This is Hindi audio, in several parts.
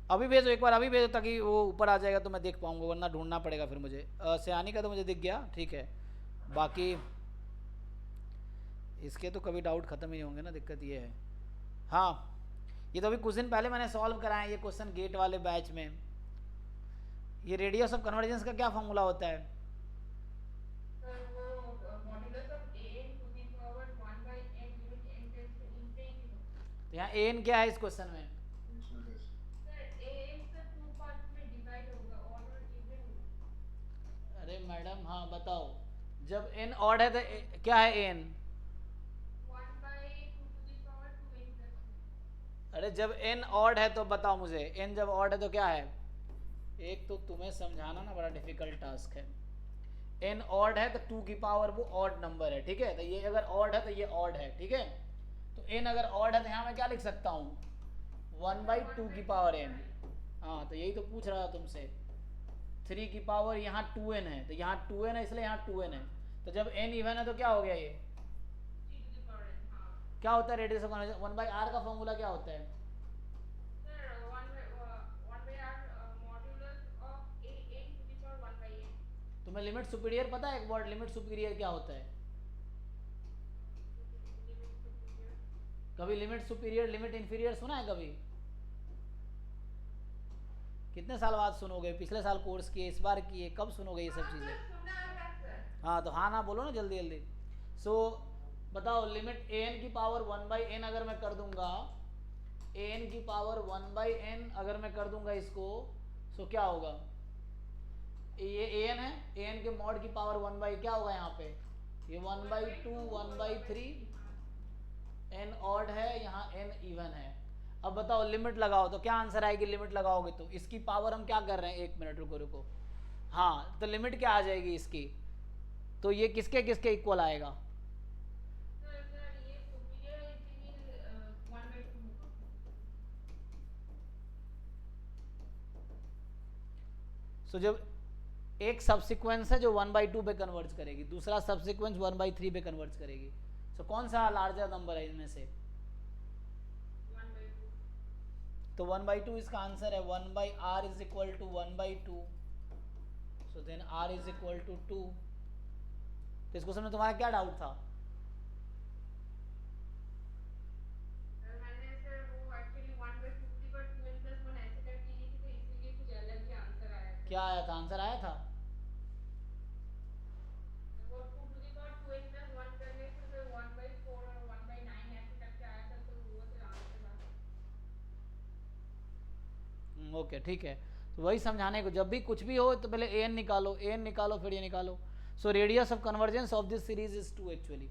अभी भेजो, एक बार अभी भेजो ताकि वो ऊपर आ जाएगा तो मैं देख पाऊंगा, वरना ढूंढना पड़ेगा फिर मुझे। सयानी का तो मुझे दिख गया, ठीक है। बाकी इसके तो कभी डाउट ख़त्म ही नहीं होंगे ना, दिक्कत ये है। हाँ, ये तो अभी कुछ दिन पहले मैंने सॉल्व कराया ये क्वेश्चन गेट वाले बैच में। ये रेडियस ऑफ कन्वर्जेंस का क्या फॉर्मूला होता है? सर वो modulus of a to the power 1 by n limit n tends to infinity होता है। तो यहाँ एन क्या है इस क्वेश्चन में? Sir a sir two parts में डिवाइड होगा, ऑड और इवन होगा। अरे मैडम हाँ बताओ, जब एन ऑड है तो क्या है n? 1 by 2 to the power 2n plus 1। अरे जब एन ऑड है तो बताओ मुझे, एन जब ऑड है तो क्या है? एक तो तुम्हें समझाना ना बड़ा डिफिकल्ट टास्क है। एन ऑड है तो टू की पावर वो ऑड नंबर है, ठीक है, तो ये अगर ऑड है तो ये ऑड है, ठीक है। तो एन अगर ऑड है तो यहाँ मैं क्या लिख सकता हूँ? वन सर बाई 1 टू की बाय 2 पावर एन। बाय हाँ तो यही तो पूछ रहा था तुमसे। थ्री की पावर यहाँ टू एन है, तो यहाँ टू एन है इसलिए यहाँ टू एन है। तो जब एन इवन है तो क्या हो गया ये? 3 टू द पावर n। हाँ क्या होता है radius of convergence? One by r का फॉर्मूला क्या होता है? Sir 1 by r modulus of a n to the power 1 by n। तुम्हें लिमिट सुपीरियर पता है? एक वर्ड लिमिट सुपीरियर क्या होता है? Limit superior. कभी लिमिट सुपीरियर लिमिट इंफीरियर सुना है कभी? कितने साल बाद सुनोगे? पिछले साल कोर्स किए, इस बार किए, कब सुनोगे ये सब हाँ चीज़ें? सर सुना है सर। हाँ तो हाँ ना बोलो ना जल्दी जल्दी। सो बताओ, लिमिट ए एन की पावर वन बाई एन अगर मैं कर दूंगा, ए एन की पावर वन बाई एन अगर मैं कर दूंगा इसको, सो क्या होगा? ये ए एन है, ए एन के मॉड की पावर वन बाई क्या होगा यहाँ पे? ये one 1 by by two, 2 one by 1 by three. 3। हाँ एन ऑड है, यहाँ एन इवन है। अब बताओ लिमिट लगाओ तो क्या आंसर आएगी? लिमिट लगाओगे तो इसकी पावर हम क्या कर रहे हैं, एक मिनट रुको रुको। हाँ तो लिमिट क्या आ जाएगी इसकी? तो ये किसके किसके इक्वल आएगा? सर सर ये सुपीरियर है इसीलिए 1 बाय 2 होगा। सो जब एक सब्सिक्वेंस है जो वन बाई टू पे कन्वर्ज करेगी, दूसरा सब्सिक्वेंस वन बाई थ्री पे कन्वर्ज करेगी, सो कौन सा लार्जर नंबर है इनमें से? 1 बाय 2। तो वन बाई टू इसका आंसर है। One by r is equal to one by two, so then r is equal to two. तो इस क्वेश्चन में तुम्हारा क्या डाउट था? सर मैंने सर वो एक्चुअली 1 बाय 2 की पर 2n प्लस 1 ऐसे करके ली थी, तो इसीलिए कुछ अलग ही आंसर आया था। क्या आया था? आंसर आया था? वो 2 to the power 2n plus 1 करने से फिर 1 बाय 4 और 1 बाय 9 ऐसे करके आया था, तो वो फिर आंसर था। ओके ठीक है। तो वही समझाने को, जब भी कुछ भी हो तो पहले ए एन निकालो, ए एन निकालो, फिर ये निकालो। So radius of convergence of this series is two actually.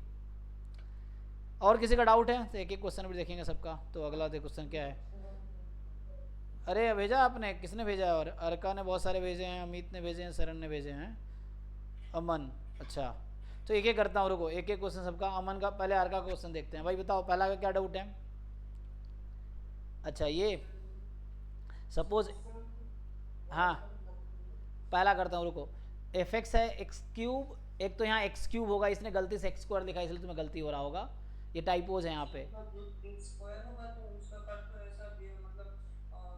और किसी का डाउट है तो एक एक क्वेश्चन भी देखेंगे सबका। तो अगला क्वेश्चन क्या है? अरे भेजा आपने, किसने भेजा है? और अर्का ने बहुत सारे भेजे हैं, अमित ने भेजे हैं, सरन ने भेजे हैं, अमन। अच्छा तो एक एक करता हूँ, रुको, एक एक क्वेश्चन सबका। अमन का पहले अर्का का क्वेश्चन देखते हैं। भाई बताओ पहला का क्या डाउट है? अच्छा ये सपोज, हाँ पहला करता हूँ रुको। एफ एक्स है एक्स क्यूब, एक तो यहाँ एक्स क्यूब होगा, इसने गलती से एक्स स्क्वायर लिखा है इसलिए तुम्हें गलती हो रहा होगा, ये टाइपोज है यहाँ पे। स्क्वायर होगा तो उसका कट तो ऐसा भी मतलब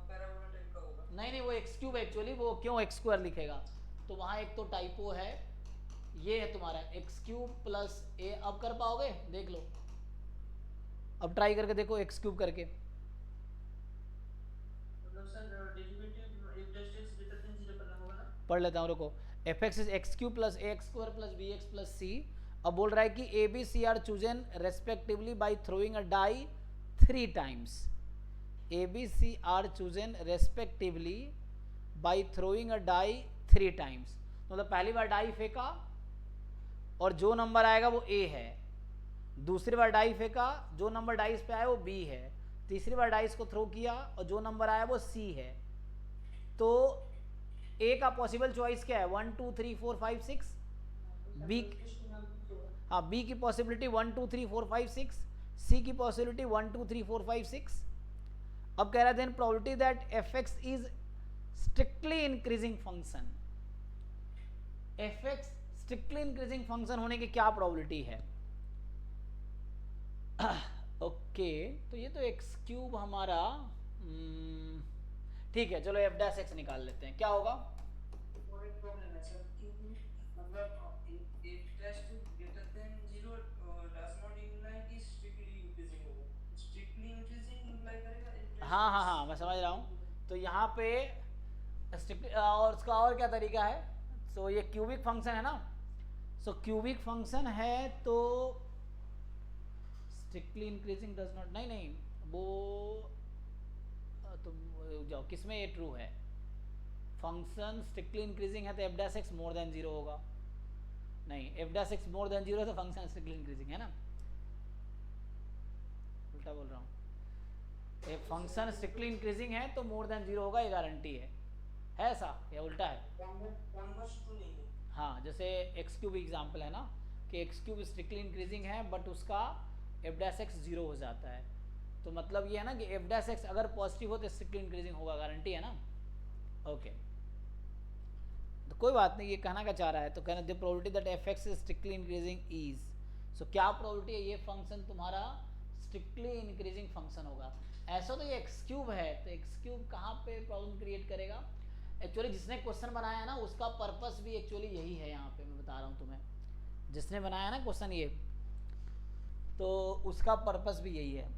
पैराबोला टाइप का होगा। नहीं नहीं वो एक्स क्यूब एक्चुअली, वो क्यों एक्स स्क्वायर लिखेगा? तो वहाँ एक तो टाइपो है। ये है तुम्हारा एक्स क्यूब प्लस ए, अब कर पाओगे? देख लो, अब ट्राई करके देखो एक्स क्यूब करके। मतलब सर डेरिवेटिव एक डिस्टेंस ग्रेटर देन 0 करना होगा ना। पढ़ लेता हूँ रुको। F x is x cube plus a x square plus b x plus c. अब बोल रहा है कि a b c are chosen respectively by throwing a die three times. A b c are chosen respectively by throwing a die three times. मतलब पहली बार डाई फेंका और जो नंबर आएगा वो ए है, दूसरी बार डाई फेंका, जो नंबर डाइस पे आया वो बी है, तीसरी बार डाइस को थ्रो किया और जो नंबर आया वो सी है। तो ए का पॉसिबल चॉइस क्या है? 1 2 3 4 5 6। बी, हाँ बी की पॉसिबिलिटी 1 2 3 4 5 6, सी की पॉसिबिलिटी 1 2 3 4 5 6। अब कह रहा है then probability that f x is strictly increasing function. F x strictly increasing function होने की क्या प्रोबेबिलिटी है? ओके तो ये तो एक्स क्यूब हमारा ठीक है, चलो एफ डैश एक्स निकाल लेते हैं, क्या होगा? और एक प्रॉब्लम है सर कि मतलब if dash to greater than 0 does not imply कि strictly increasing होगा, strictly increasing imply करेगा if dash हाँ हाँ is हाँ, मैं समझ रहा हूँ। तो यहाँ पे और उसका और क्या तरीका है? सो ये क्यूबिक फंक्शन है ना, सो क्यूबिक फंक्शन है तो स्ट्रिक्टली इंक्रीजिंग डज नॉट, नहीं नहीं वो तुम जाओ, किसमें ये ट्रू है? फंक्शन स्ट्रिक्टली इंक्रीजिंग है तो F dash x more than zero होगा। नहीं, F dash x more than zero तो फंक्शन स्ट्रिक्टली इंक्रीजिंग है ना, उल्टा बोल रहा हूँ। एक फंक्शन स्ट्रिक्टली इंक्रीजिंग है तो मोर देन जीरो होगा, ये गारंटी है ऐसा या उल्टा है? कॉन्वर्स ट्रू नहीं है। हाँ, जैसे एक्स क्यूब एग्जाम्पल है ना कि एक्स क्यूब स्ट्रिक्टली इंक्रीजिंग है बट उसका एफ डैश एक्स जीरो हो जाता है, तो मतलब ये है ना कि एफ डैश एक्स अगर पॉजिटिव हो तो स्ट्रिक्टली इंक्रीजिंग होगा, गारंटी है ना। ओके, तो कोई बात नहीं, ये कहना क्या चाह रहा है, तो कहना the probability that f x is strictly increasing is, so क्या प्रोबेबिलिटी है ये फंक्शन तुम्हारा स्ट्रिक्टली इंक्रीजिंग फंक्शन होगा। ऐसा तो ये एक्स क्यूब है, तो एक्स क्यूब कहाँ पे प्रॉब्लम क्रिएट करेगा? एक्चुअली जिसने क्वेश्चन बनाया है ना उसका पर्पस भी एक्चुअली यही है, यहाँ पे मैं बता रहा हूँ तुम्हें, जिसने बनाया ना क्वेश्चन ये, तो उसका पर्पस भी यही है।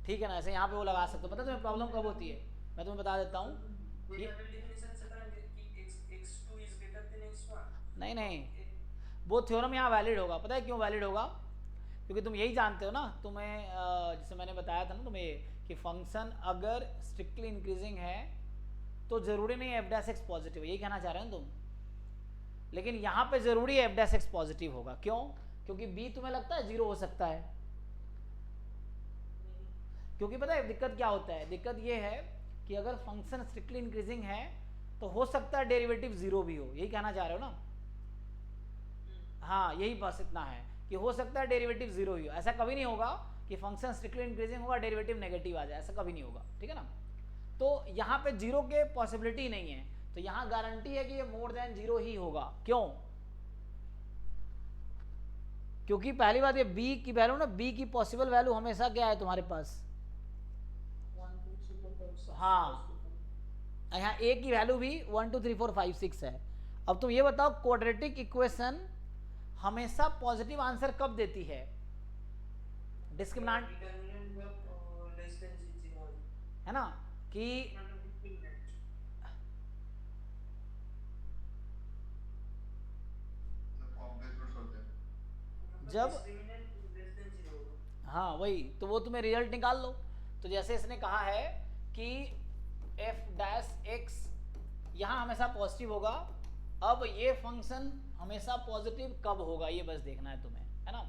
ठीक है ना, ऐसे यहाँ पे वो लगा सकते हो। पता है तुम्हें प्रॉब्लम कब होती है? मैं तुम्हें बता देता हूँ। डेफिनेशन से करेंगे कि x2 is greater than x1। नहीं नहीं, वो थ्योरम यहाँ वैलिड होगा। पता है क्यों वैलिड होगा? क्योंकि तुम यही जानते हो ना, तुम्हें जैसे मैंने बताया था ना तुम्हें कि फंक्शन अगर स्ट्रिक्टली इंक्रीजिंग है तो ज़रूरी नहीं एफ डैश एक्स पॉजिटिव, यही कहना चाह रहे हो ना तुम। लेकिन यहाँ पे ज़रूरी है एफ डैश एक्स पॉजिटिव होगा, क्यों? क्योंकि बी तुम्हें लगता है जीरो हो सकता है, क्योंकि पता है दिक्कत क्या होता है? दिक्कत ये है कि अगर फंक्शन स्ट्रिक्टली इंक्रीजिंग है तो हो सकता है डेरिवेटिव जीरो भी हो, यही कहना चाह रहे हो ना? हाँ, यही बस इतना है कि हो सकता है डेरिवेटिव जीरो ही हो। ऐसा कभी नहीं होगा कि फंक्शन स्ट्रिक्टली इंक्रीजिंग होगा डेरिवेटिव नेगेटिव आ जाए, ऐसा कभी नहीं होगा, ठीक है ना। तो यहाँ पे जीरो के पॉसिबिलिटी नहीं है, तो यहाँ गारंटी है कि ये मोर देन जीरो ही होगा। क्यों? क्योंकि पहली बात ये बी की वैल्यू ना, बी की पॉसिबल वैल्यू हमेशा क्या है तुम्हारे पास? हाँ, यहाँ ए की वैल्यू भी 1 2 3 4 5 6 है। अब तुम ये बताओ क्वाड्रेटिक इक्वेशन हमेशा पॉजिटिव आंसर कब देती है? डिस्क्रिमिनेंट है ना कि जब, हाँ वही, तो वो तुम्हें रिजल्ट निकाल लो। तो जैसे इसने कहा है कि एफ डैश एक्स यहाँ हमेशा पॉजिटिव होगा, अब ये फंक्शन हमेशा पॉजिटिव कब होगा ये बस देखना है तुम्हें, है ना।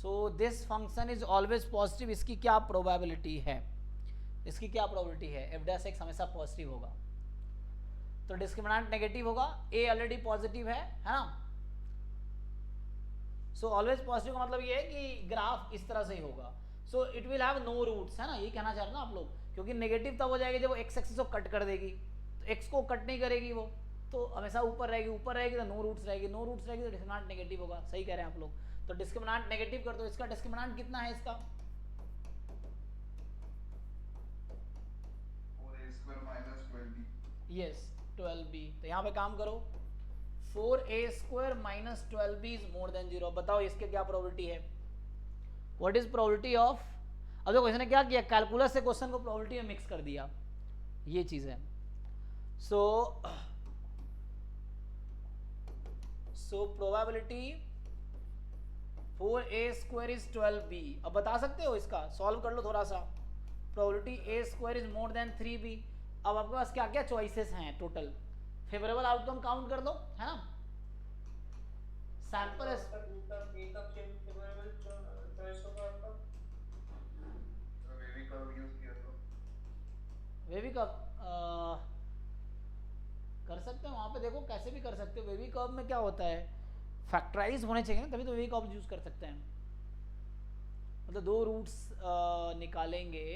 So this function is always positive, इसकी क्या प्रोबेबिलिटी है? इसकी क्या प्रोबेबिलिटी है? एफ डैश एक्स हमेशा पॉजिटिव होगा, तो डिस्क्रिमिनेंट नेगेटिव होगा, ए ऑलरेडी पॉजिटिव है ना। सो ऑलवेज पॉजिटिव का मतलब ये है कि ग्राफ इस तरह से ही होगा। So it will have no roots, है ना, ये कहना चाह रहे ना आप लोग, क्योंकि नेगेटिव तब हो जाएगी जब वो एक्स एक्सिस को कट कर देगी, तो एक्स को कट नहीं करेगी वो, तो हमेशा ऊपर रहेगी, ऊपर रहेगी तो नो रूट्स रहेगी, नो रूट्स रहेगी तो डिस्क्रिमिनेंट नेगेटिव होगा। सही कह रहे हैं आप लोग। तो डिस्क्रिमिनेंट नेगेटिव कर दो, इसका डिस्क्रिमिनेंट कितना है इसका? Yes 12b। तो यहाँ पे काम करो, 4a² - 12b is more than 0। बताओ इसके क्या प्रोबेबिलिटी है? व्हाट इज प्रोबेबिलिटी ऑफ, अब देखो इसने क्या किया, कैलकुलस से क्वेश्चन को प्रोबेबिलिटी में मिक्स कर दिया, ये चीज है। So probability 4a² is 12b। अब बता सकते हो, इसका सॉल्व कर लो थोड़ा सा। Probability a² is more than 3b। अब आपके पास क्या क्या चॉइसेस हैं टोटल? फेवरेबल आउटकम काउंट कर दो, है ना। सैंपल वेवी कर्व कर सकते हैं, वहाँ पे देखो कैसे भी कर सकते हो। वेवी कर्व में क्या होता है, फैक्टराइज होने चाहिए ना, तभी तो वेवी कर्व यूज कर सकते हैं। मतलब दो रूट्स निकालेंगे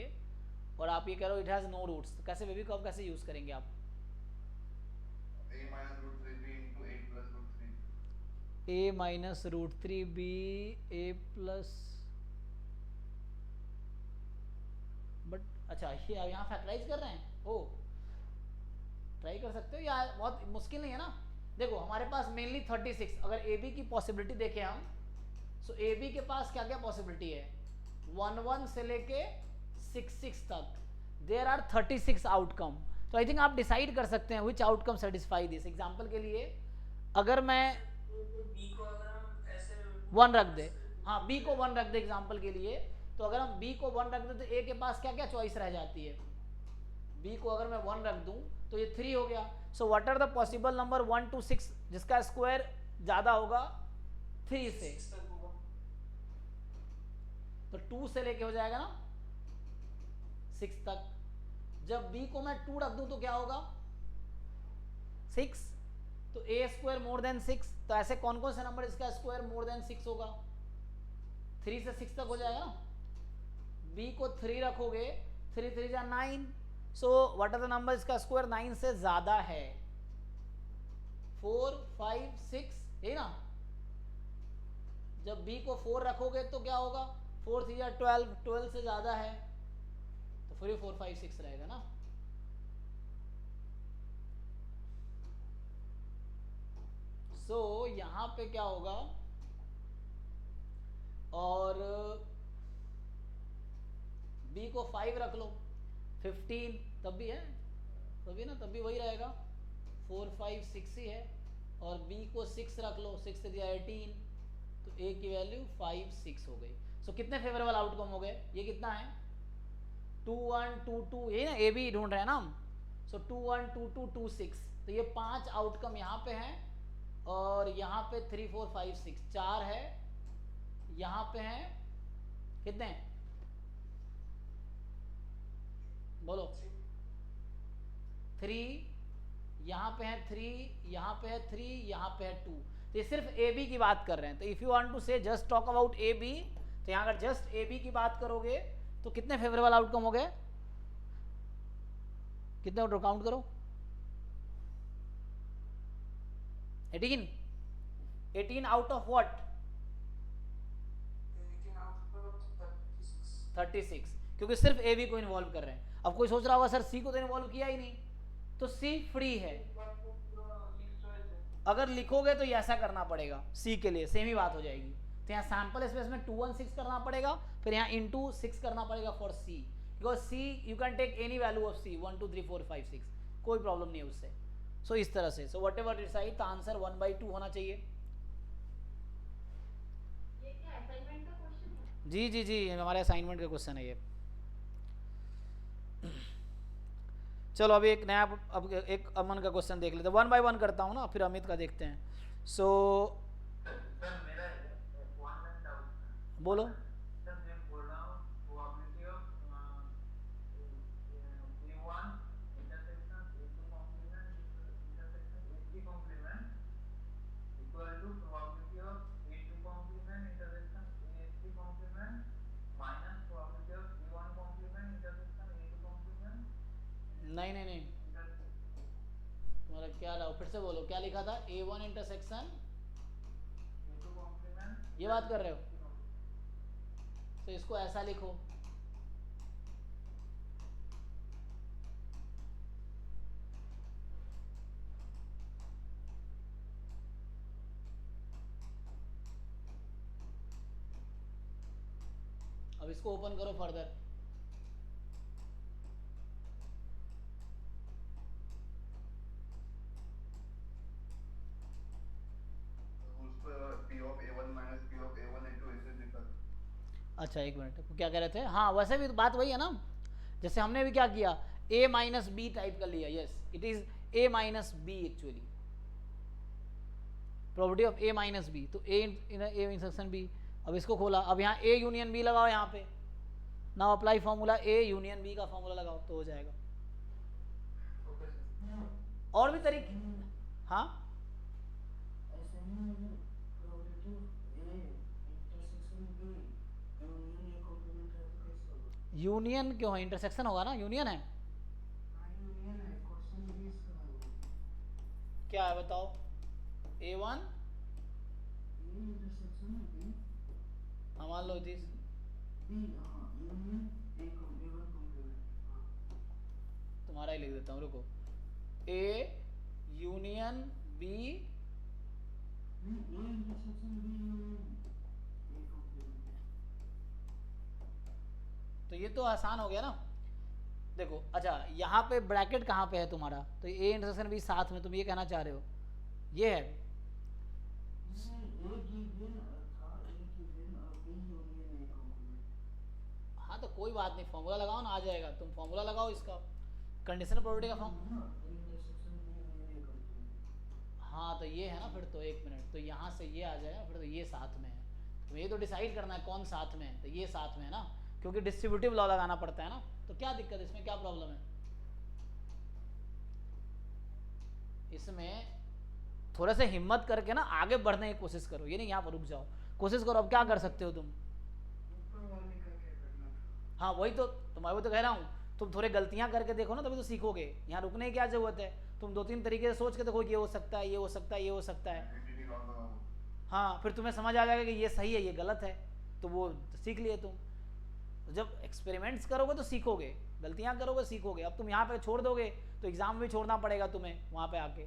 और आप ये कह रहे हो इट हैज़ नो रूट्स, तो कैसे वेवी कर्व कैसे यूज करेंगे आप? a minus root three b a plus, but अच्छा ये यहाँ फैक्टराइज कर रहे हैं। ओ ट्राई कर सकते हो, या बहुत मुश्किल नहीं है ना। देखो हमारे पास मेनली 36, अगर ए बी की पॉसिबिलिटी देखें हम, सो ए बी के पास क्या क्या पॉसिबिलिटी है, 1 से लेके 6 तक, देयर आर 36 आउटकम। तो आई थिंक आप डिसाइड कर सकते हैं विच आउटकम सेटिस्फाई दिस। एग्जाम्पल के लिए अगर मैं बी को अगर हम ऐसे 1 रख दे, हाँ बी को 1 रख दे एग्जाम्पल के लिए, तो अगर हम बी को 1 रख दे तो ए के पास क्या क्या चॉइस रह जाती है, बी को अगर मैं 1 रख दूं तो ये 3 हो गया। So what are the possible number 1 to 6 जिसका स्क्वायर ज्यादा होगा 3 से, 6 तक होगा। तो 2 से लेके हो जाएगा ना 6 तक। जब b को मैं 2 रख दूं तो क्या होगा 6, तो a स्क्वायर मोर देन 6, तो ऐसे कौन कौन से नंबर इसका स्क्वायर मोर देन 6 होगा, 3 से 6 तक हो जाएगा ना। b को 3 रखोगे, 3 3 जा 9, so what are the number इसका स्क्वायर 9 से ज्यादा है, 4 5 6, यही ना। जब b को 4 रखोगे तो क्या होगा, 4 3 जा 12, 12 से ज्यादा है, तो फिर 4 5 6 रहेगा ना। सो यहां पे क्या होगा, और b को 5 रख लो, 15 तब भी है, तभी ना, तब भी वही रहेगा, 4 5 6 ही है। और b को 6 रख लो, 6 से दिया 18, तो a की वैल्यू 5 6 हो गई। सो कितने फेवरेबल आउटकम हो गए, ये कितना है 2 1 2 2, यही ना ए बी ढूंढ रहे हैं ना हम। सो 2 1 2 2 2 6, तो ये 5 आउटकम यहाँ पे हैं, और यहाँ पे 3 4 5 6 4 है, यहाँ पे हैं कितने, बोलो 3, यहाँ पे है 3, यहाँ पे है 3, यहाँ पे है 2। तो ये सिर्फ ए बी की बात कर रहे हैं। तो if you want to say just talk about A B, तो यहाँ अगर जस्ट ए बी की बात करोगे तो कितने फेवरेबल आउटकम हो गए, कितने ऑर्डर काउंट करो, 18 आउट ऑफ व्हाट 36, क्योंकि सिर्फ ए बी को इन्वॉल्व कर रहे हैं। अब कोई सोच रहा होगा सर सी को तो इन्वॉल्व किया ही नहीं, तो सी फ्री है। अगर लिखोगे तो ये ऐसा करना पड़ेगा, सी के लिए सेम ही बात हो जाएगी। तो यहाँ सैंपल स्पेस में 2 1 6 करना पड़ेगा, फिर यहाँ इंटू 6 करना पड़ेगा for c, because c you can take any value of c 1 2 3 4 5 6, कोई प्रॉब्लम नहीं है उससे। सो इस तरह से, so what ever decide, the answer 1/2 होना चाहिए। ये क्या असाइनमेंट का क्वेश्चन है? जी जी जी, हमारे असाइनमेंट का क्वेश्चन है ये। चलो अभी एक नया, अब एक अमन का क्वेश्चन देख लेते हैं, 1 by 1 करता हूँ ना, फिर अमित का देखते हैं। सो बोलो। नहीं नहीं नहीं, तुम्हारा क्या रहा, फिर से बोलो, क्या लिखा था, A1 इंटरसेक्शन, ये बात कर रहे हो, तो इसको ऐसा लिखो, अब इसको ओपन करो फर्दर। अच्छा एक मिनट, क्या कह रहे थे, हाँ वैसे भी तो बात वही है ना, जैसे हमने भी क्या किया, a माइनस बी टाइप कर लिया, yes it is a minus b actually, property of a minus b, तो a इंटरसेक्शन b। अब इसको खोला, अब यहाँ a यूनियन b लगाओ, यहाँ पे now apply formula a union b का फॉर्मूला लगाओ तो हो जाएगा। और भी तरीके, हाँ यूनियन क्यों है, इंटरसेक्शन होगा ना, यूनियन है। क्या है बताओ? A1 ये इंटरसेक्शन है हाँ मान लो दिस बी, हाँ यूनियन ए कॉम्प्लीमेंट, हाँ तुम्हारा ही लिख देता हूँ, रुको। A यूनियन B, नहीं, A intersection B union A complement. तो ये तो आसान हो गया ना। देखो अच्छा यहाँ पे ब्रैकेट कहाँ पे है तुम्हारा, तो A इंटरसेक्शन B साथ में, तुम ये कहना चाह रहे हो ये है। नहीं, ए गिवन था, ए गिवन और बी यूनियन ए कॉम्प्लीमेंट। हाँ तो कोई बात नहीं, फॉर्मूला लगाओ ना, आ जाएगा। तुम फॉर्मूला लगाओ इसका, कंडीशनल प्रोबेबिलिटी का फॉर्म। हाँ, intersection B union A complement. हाँ तो ये है ना, फिर तो एक मिनट, तो यहाँ से ये आ जाएगा, फिर तो ये साथ में है। तो ये तो डिसाइड करना है कौन साथ में है, तो ये साथ में है ना, क्योंकि डिस्ट्रीब्यूटिव लॉ लगाना पड़ता है ना। तो क्या दिक्कत है इसमें, क्या प्रॉब्लम है इसमें? थोड़ा सा हिम्मत करके ना आगे बढ़ने की कोशिश करो, ये नहीं यहाँ पर रुक जाओ, कोशिश करो। अब क्या कर सकते हो तुम? ऊपर वाले का क्या करना था? हाँ वही तो तुम्हारे वो तो कह रहा हूँ, तुम थोड़े गलतियां करके देखो ना, तभी तो सीखोगे। यहाँ रुकने की क्या जरूरत है? तुम 2-3 तरीके से सोच के देखो, ये हो सकता है, ये हो सकता है, ये हो सकता है। हाँ फिर तुम्हें समझ आ जाएगा कि ये सही है, ये गलत है, तो वो सीख लिए तुम। तो जब एक्सपेरिमेंट्स करोगे तो सीखोगे, गलतियां करोगे सीखोगे। अब तुम यहाँ पे छोड़ दोगे तो एग्जाम में भी छोड़ना पड़ेगा तुम्हें वहाँ पे आके,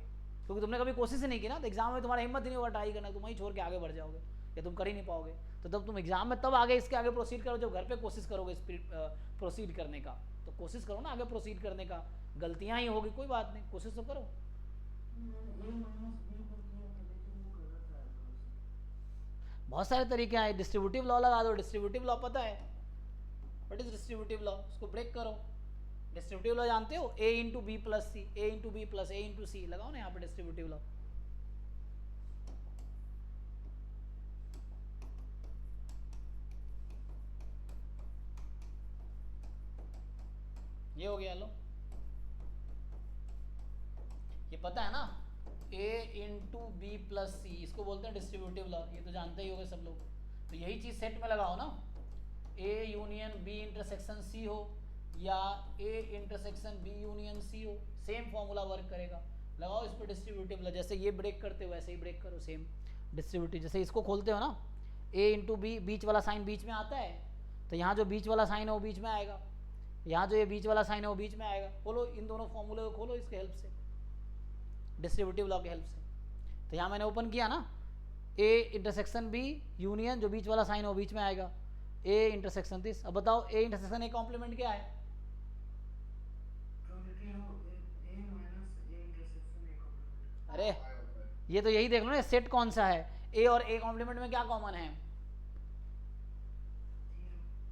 क्योंकि तुमने कभी कोशिश ही नहीं की ना, तो एग्जाम में तुम्हारा हिम्मत ही नहीं होगा ट्राई करना, तुम वहीं छोड़ के आगे बढ़ जाओगे या तुम कर ही नहीं पाओगे। तो जब तुम एग्जाम में तब आगे इसके आगे प्रोसीड करो जब घर पे कोशिश करोगे प्रोसीड करने का। तो कोशिश करो ना आगे प्रोसीड करने का, गलतियां ही होगी कोई बात नहीं, कोशिश तो करो। मैंने ए माइनस बी को किया था, लेकिन वो गलत आया था उसमें। बहुत सारे तरीके हैं, डिस्ट्रीब्यूटिव लॉ लगा दो। डिस्ट्रीब्यूटिव लॉ पता है? What is distributive law? उसको ब्रेक करो। डिस्ट्रीब्यूटिव लॉ जानते हो? A into b plus c, A into b plus A into c, लगाओ ना यहाँ पे डिस्ट्रीब्यूटिव लॉ। ये हो गया, लो ये पता है ना, A इंटू बी प्लस सी, इसको बोलते हैं डिस्ट्रीब्यूटिव लॉ, ये तो जानते ही होंगे सब लोग। तो यही चीज सेट में लगाओ ना, A union B intersection C हो या A intersection B union C हो, सेम फॉर्मूला वर्क करेगा। लगाओ इस पर डिस्ट्रीब्यूटिव लॉ, जैसे ये ब्रेक करते हो वैसे ही ब्रेक करो, सेम डिस्ट्रीब्यूटिव। जैसे इसको खोलते हो ना, A इंटू बी, बीच वाला साइन बीच में आता है, तो यहाँ जो बीच वाला साइन है वो बीच में आएगा, यहाँ जो ये बीच वाला साइन है वो बीच में आएगा। खोलो इन दोनों फॉर्मूले को, खोलो इसके हेल्प से, डिस्ट्रीब्यूटिव लॉ के हेल्प से। तो यहाँ मैंने ओपन किया ना, A इंटरसेक्शन B यूनियन, जो बीच वाला साइन है वो बीच में आएगा, A इंटरसेक्शन दिस। अब बताओ A इंटरसेक्शन A कॉम्प्लीमेंट क्या है? प्रोबेबिलिटी हो a minus a intersection a complement. अरे ये तो यही देख लो ना, सेट कौन सा है, A और A कॉम्प्लीमेंट में क्या कॉमन है?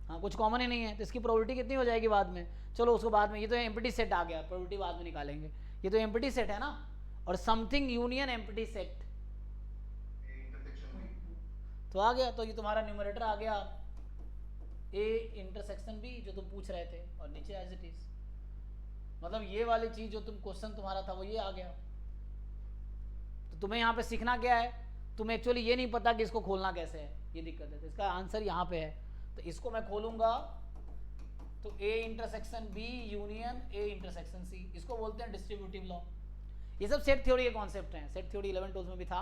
हाँ कुछ कॉमन ही नहीं है, तो इसकी प्रोबेबिलिटी कितनी हो जाएगी बाद में? चलो उसको बाद में, ये तो एम्प्टी सेट आ गया, प्रोबेबिलिटी बाद में निकालेंगे। ये तो एम्प्टी सेट है ना, और समथिंग यूनियन एम्प्टी सेट तो आ गया। तो ये तुम्हारा न्यूमरेटर आ गया A इंटरसेक्शन B, जो तुम पूछ रहे थे, और नीचे एज इट इज, मतलब ये वाली चीज जो तुम क्वेश्चन तुम्हारा था वो ये आ गया। तो तुम्हें यहाँ पे सीखना क्या है? तुम्हें एक्चुअली ये नहीं पता कि इसको खोलना कैसे है, ये दिक्कत है। तो इसका आंसर यहाँ पे है। तो इसको मैं खोलूंगा तो A intersection B union A intersection C, इसको बोलते हैं डिस्ट्रीब्यूटिव लॉ। ये सब सेट थ्योरी के कॉन्सेप्ट हैं, सेट थ्योरी 11 12 में भी था,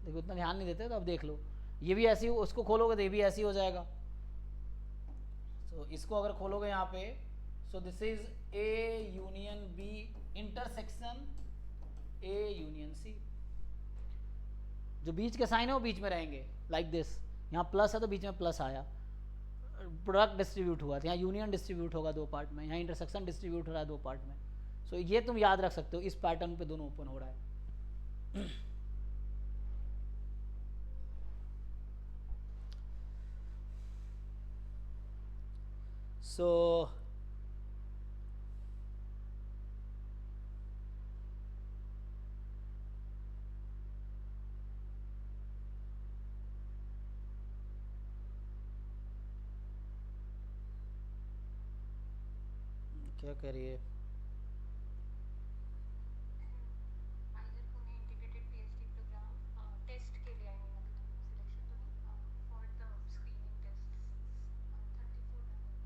देखो उतना ध्यान नहीं देते, तो अब देख लो ये भी ऐसी, उसको खोलोगे तो ये भी ऐसी हो जाएगा। तो इसको अगर खोलोगे यहाँ पे, सो this is A union B intersection A union C, जो बीच के साइन है वो बीच में रहेंगे, लाइक दिस। यहाँ प्लस है तो बीच में प्लस आया, प्रोडक्ट डिस्ट्रीब्यूट हुआ, तो यहाँ यूनियन डिस्ट्रीब्यूट होगा 2 पार्ट में, यहाँ इंटरसेक्शन डिस्ट्रीब्यूट हो रहा है 2 पार्ट में। सो ये तुम याद रख सकते हो, इस पैटर्न पे दोनों ओपन हो रहा है। सो क्या कह रही है? IISER Pune integrated PhD program test के लिए, आई मीन मतलब सिलेक्शन तो नहीं, for the screening test 34 number.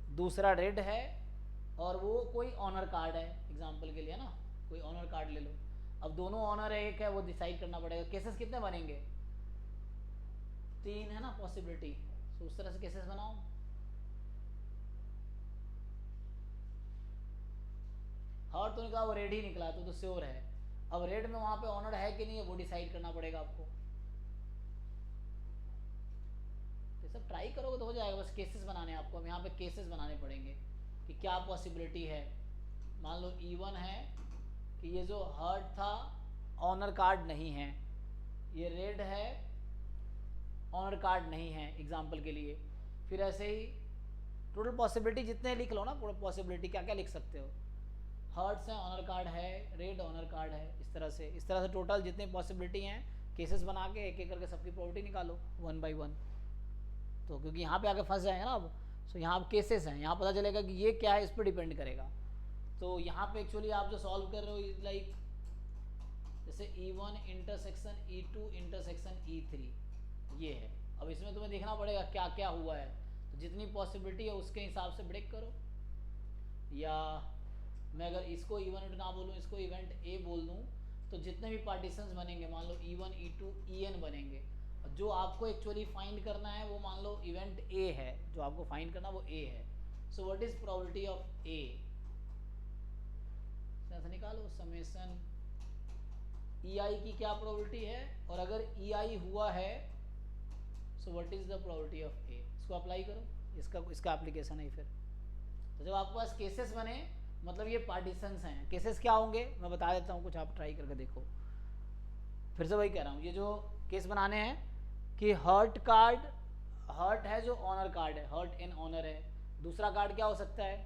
दूसरा रेड है और वो कोई ऑनर कार्ड है एग्जांपल के लिए ना, कोई ऑनर कार्ड ले लो। अब दोनों ऑनर है, एक है, वो डिसाइड करना पड़ेगा। केसेस कितने बनेंगे? 3 है ना पॉसिबिलिटी। तो उस तरह से केसेस बनाओ। हर्ट तो निकला, वो रेड ही निकला तो श्योर है। अब रेड में वहां पे ऑनर है कि नहीं है वो डिसाइड करना पड़ेगा आपको। ये सब ट्राई करोगे तो हो जाएगा, बस केसेस बनाने हैं आपको। अब यहाँ पे केसेस बनाने पड़ेंगे कि क्या पॉसिबिलिटी है। मान लो E1 है कि ये जो हर्ट था ऑनर कार्ड नहीं है, ये रेड है ऑनर कार्ड नहीं है एग्जाम्पल के लिए। फिर ऐसे ही टोटल पॉसिबिलिटी जितने लिख लो ना, पूरा पॉसिबिलिटी क्या क्या लिख सकते हो। हर्ट्स है, ऑनर कार्ड है, रेड ऑनर कार्ड है, इस तरह से टोटल जितनी पॉसिबिलिटी हैं केसेस बना के एक एक करके सबकी प्रॉपर्टी निकालो 1 by 1। तो क्योंकि यहाँ पे आके फंस जाएंगे ना अब, तो यहाँ अब केसेस हैं, यहाँ पता चलेगा कि ये क्या है, इस पर डिपेंड करेगा। तो यहाँ पे एक्चुअली आप जो सॉल्व कर रहे हो इज लाइक जैसे E1 intersection E2 intersection E3 ये है। अब इसमें तुम्हें देखना पड़ेगा क्या क्या हुआ है, तो जितनी पॉसिबिलिटी है उसके हिसाब से ब्रेक करो। या मैं अगर इसको इवेंट ना बोलूँ, इसको इवेंट ए बोल दूँ, तो जितने भी पार्टीशंस बनेंगे मान लो E1 E2 En बनेंगे। जो आपको एक्चुअली फाइंड करना है वो मान लो इवेंट ए है, जो आपको फाइंड करना वो ए है। So what is probability of a, ऐसा निकालो समेशन EI की क्या प्रोबेबिलिटी है, और अगर EI हुआ है so what is the probability of a. इसको अप्लाई करो, इसका एप्लीकेशन है फिर। तो जब आपके पास केसेस बने, मतलब ये पार्टीशंस हैं। केसेस क्या होंगे मैं बता देता हूँ, कुछ आप ट्राई करके देखो। फिर से वही कह रहा हूँ, ये जो केस बनाने हैं कि हर्ट है जो ऑनर कार्ड है, हर्ट एंड ऑनर है। दूसरा कार्ड क्या हो सकता है,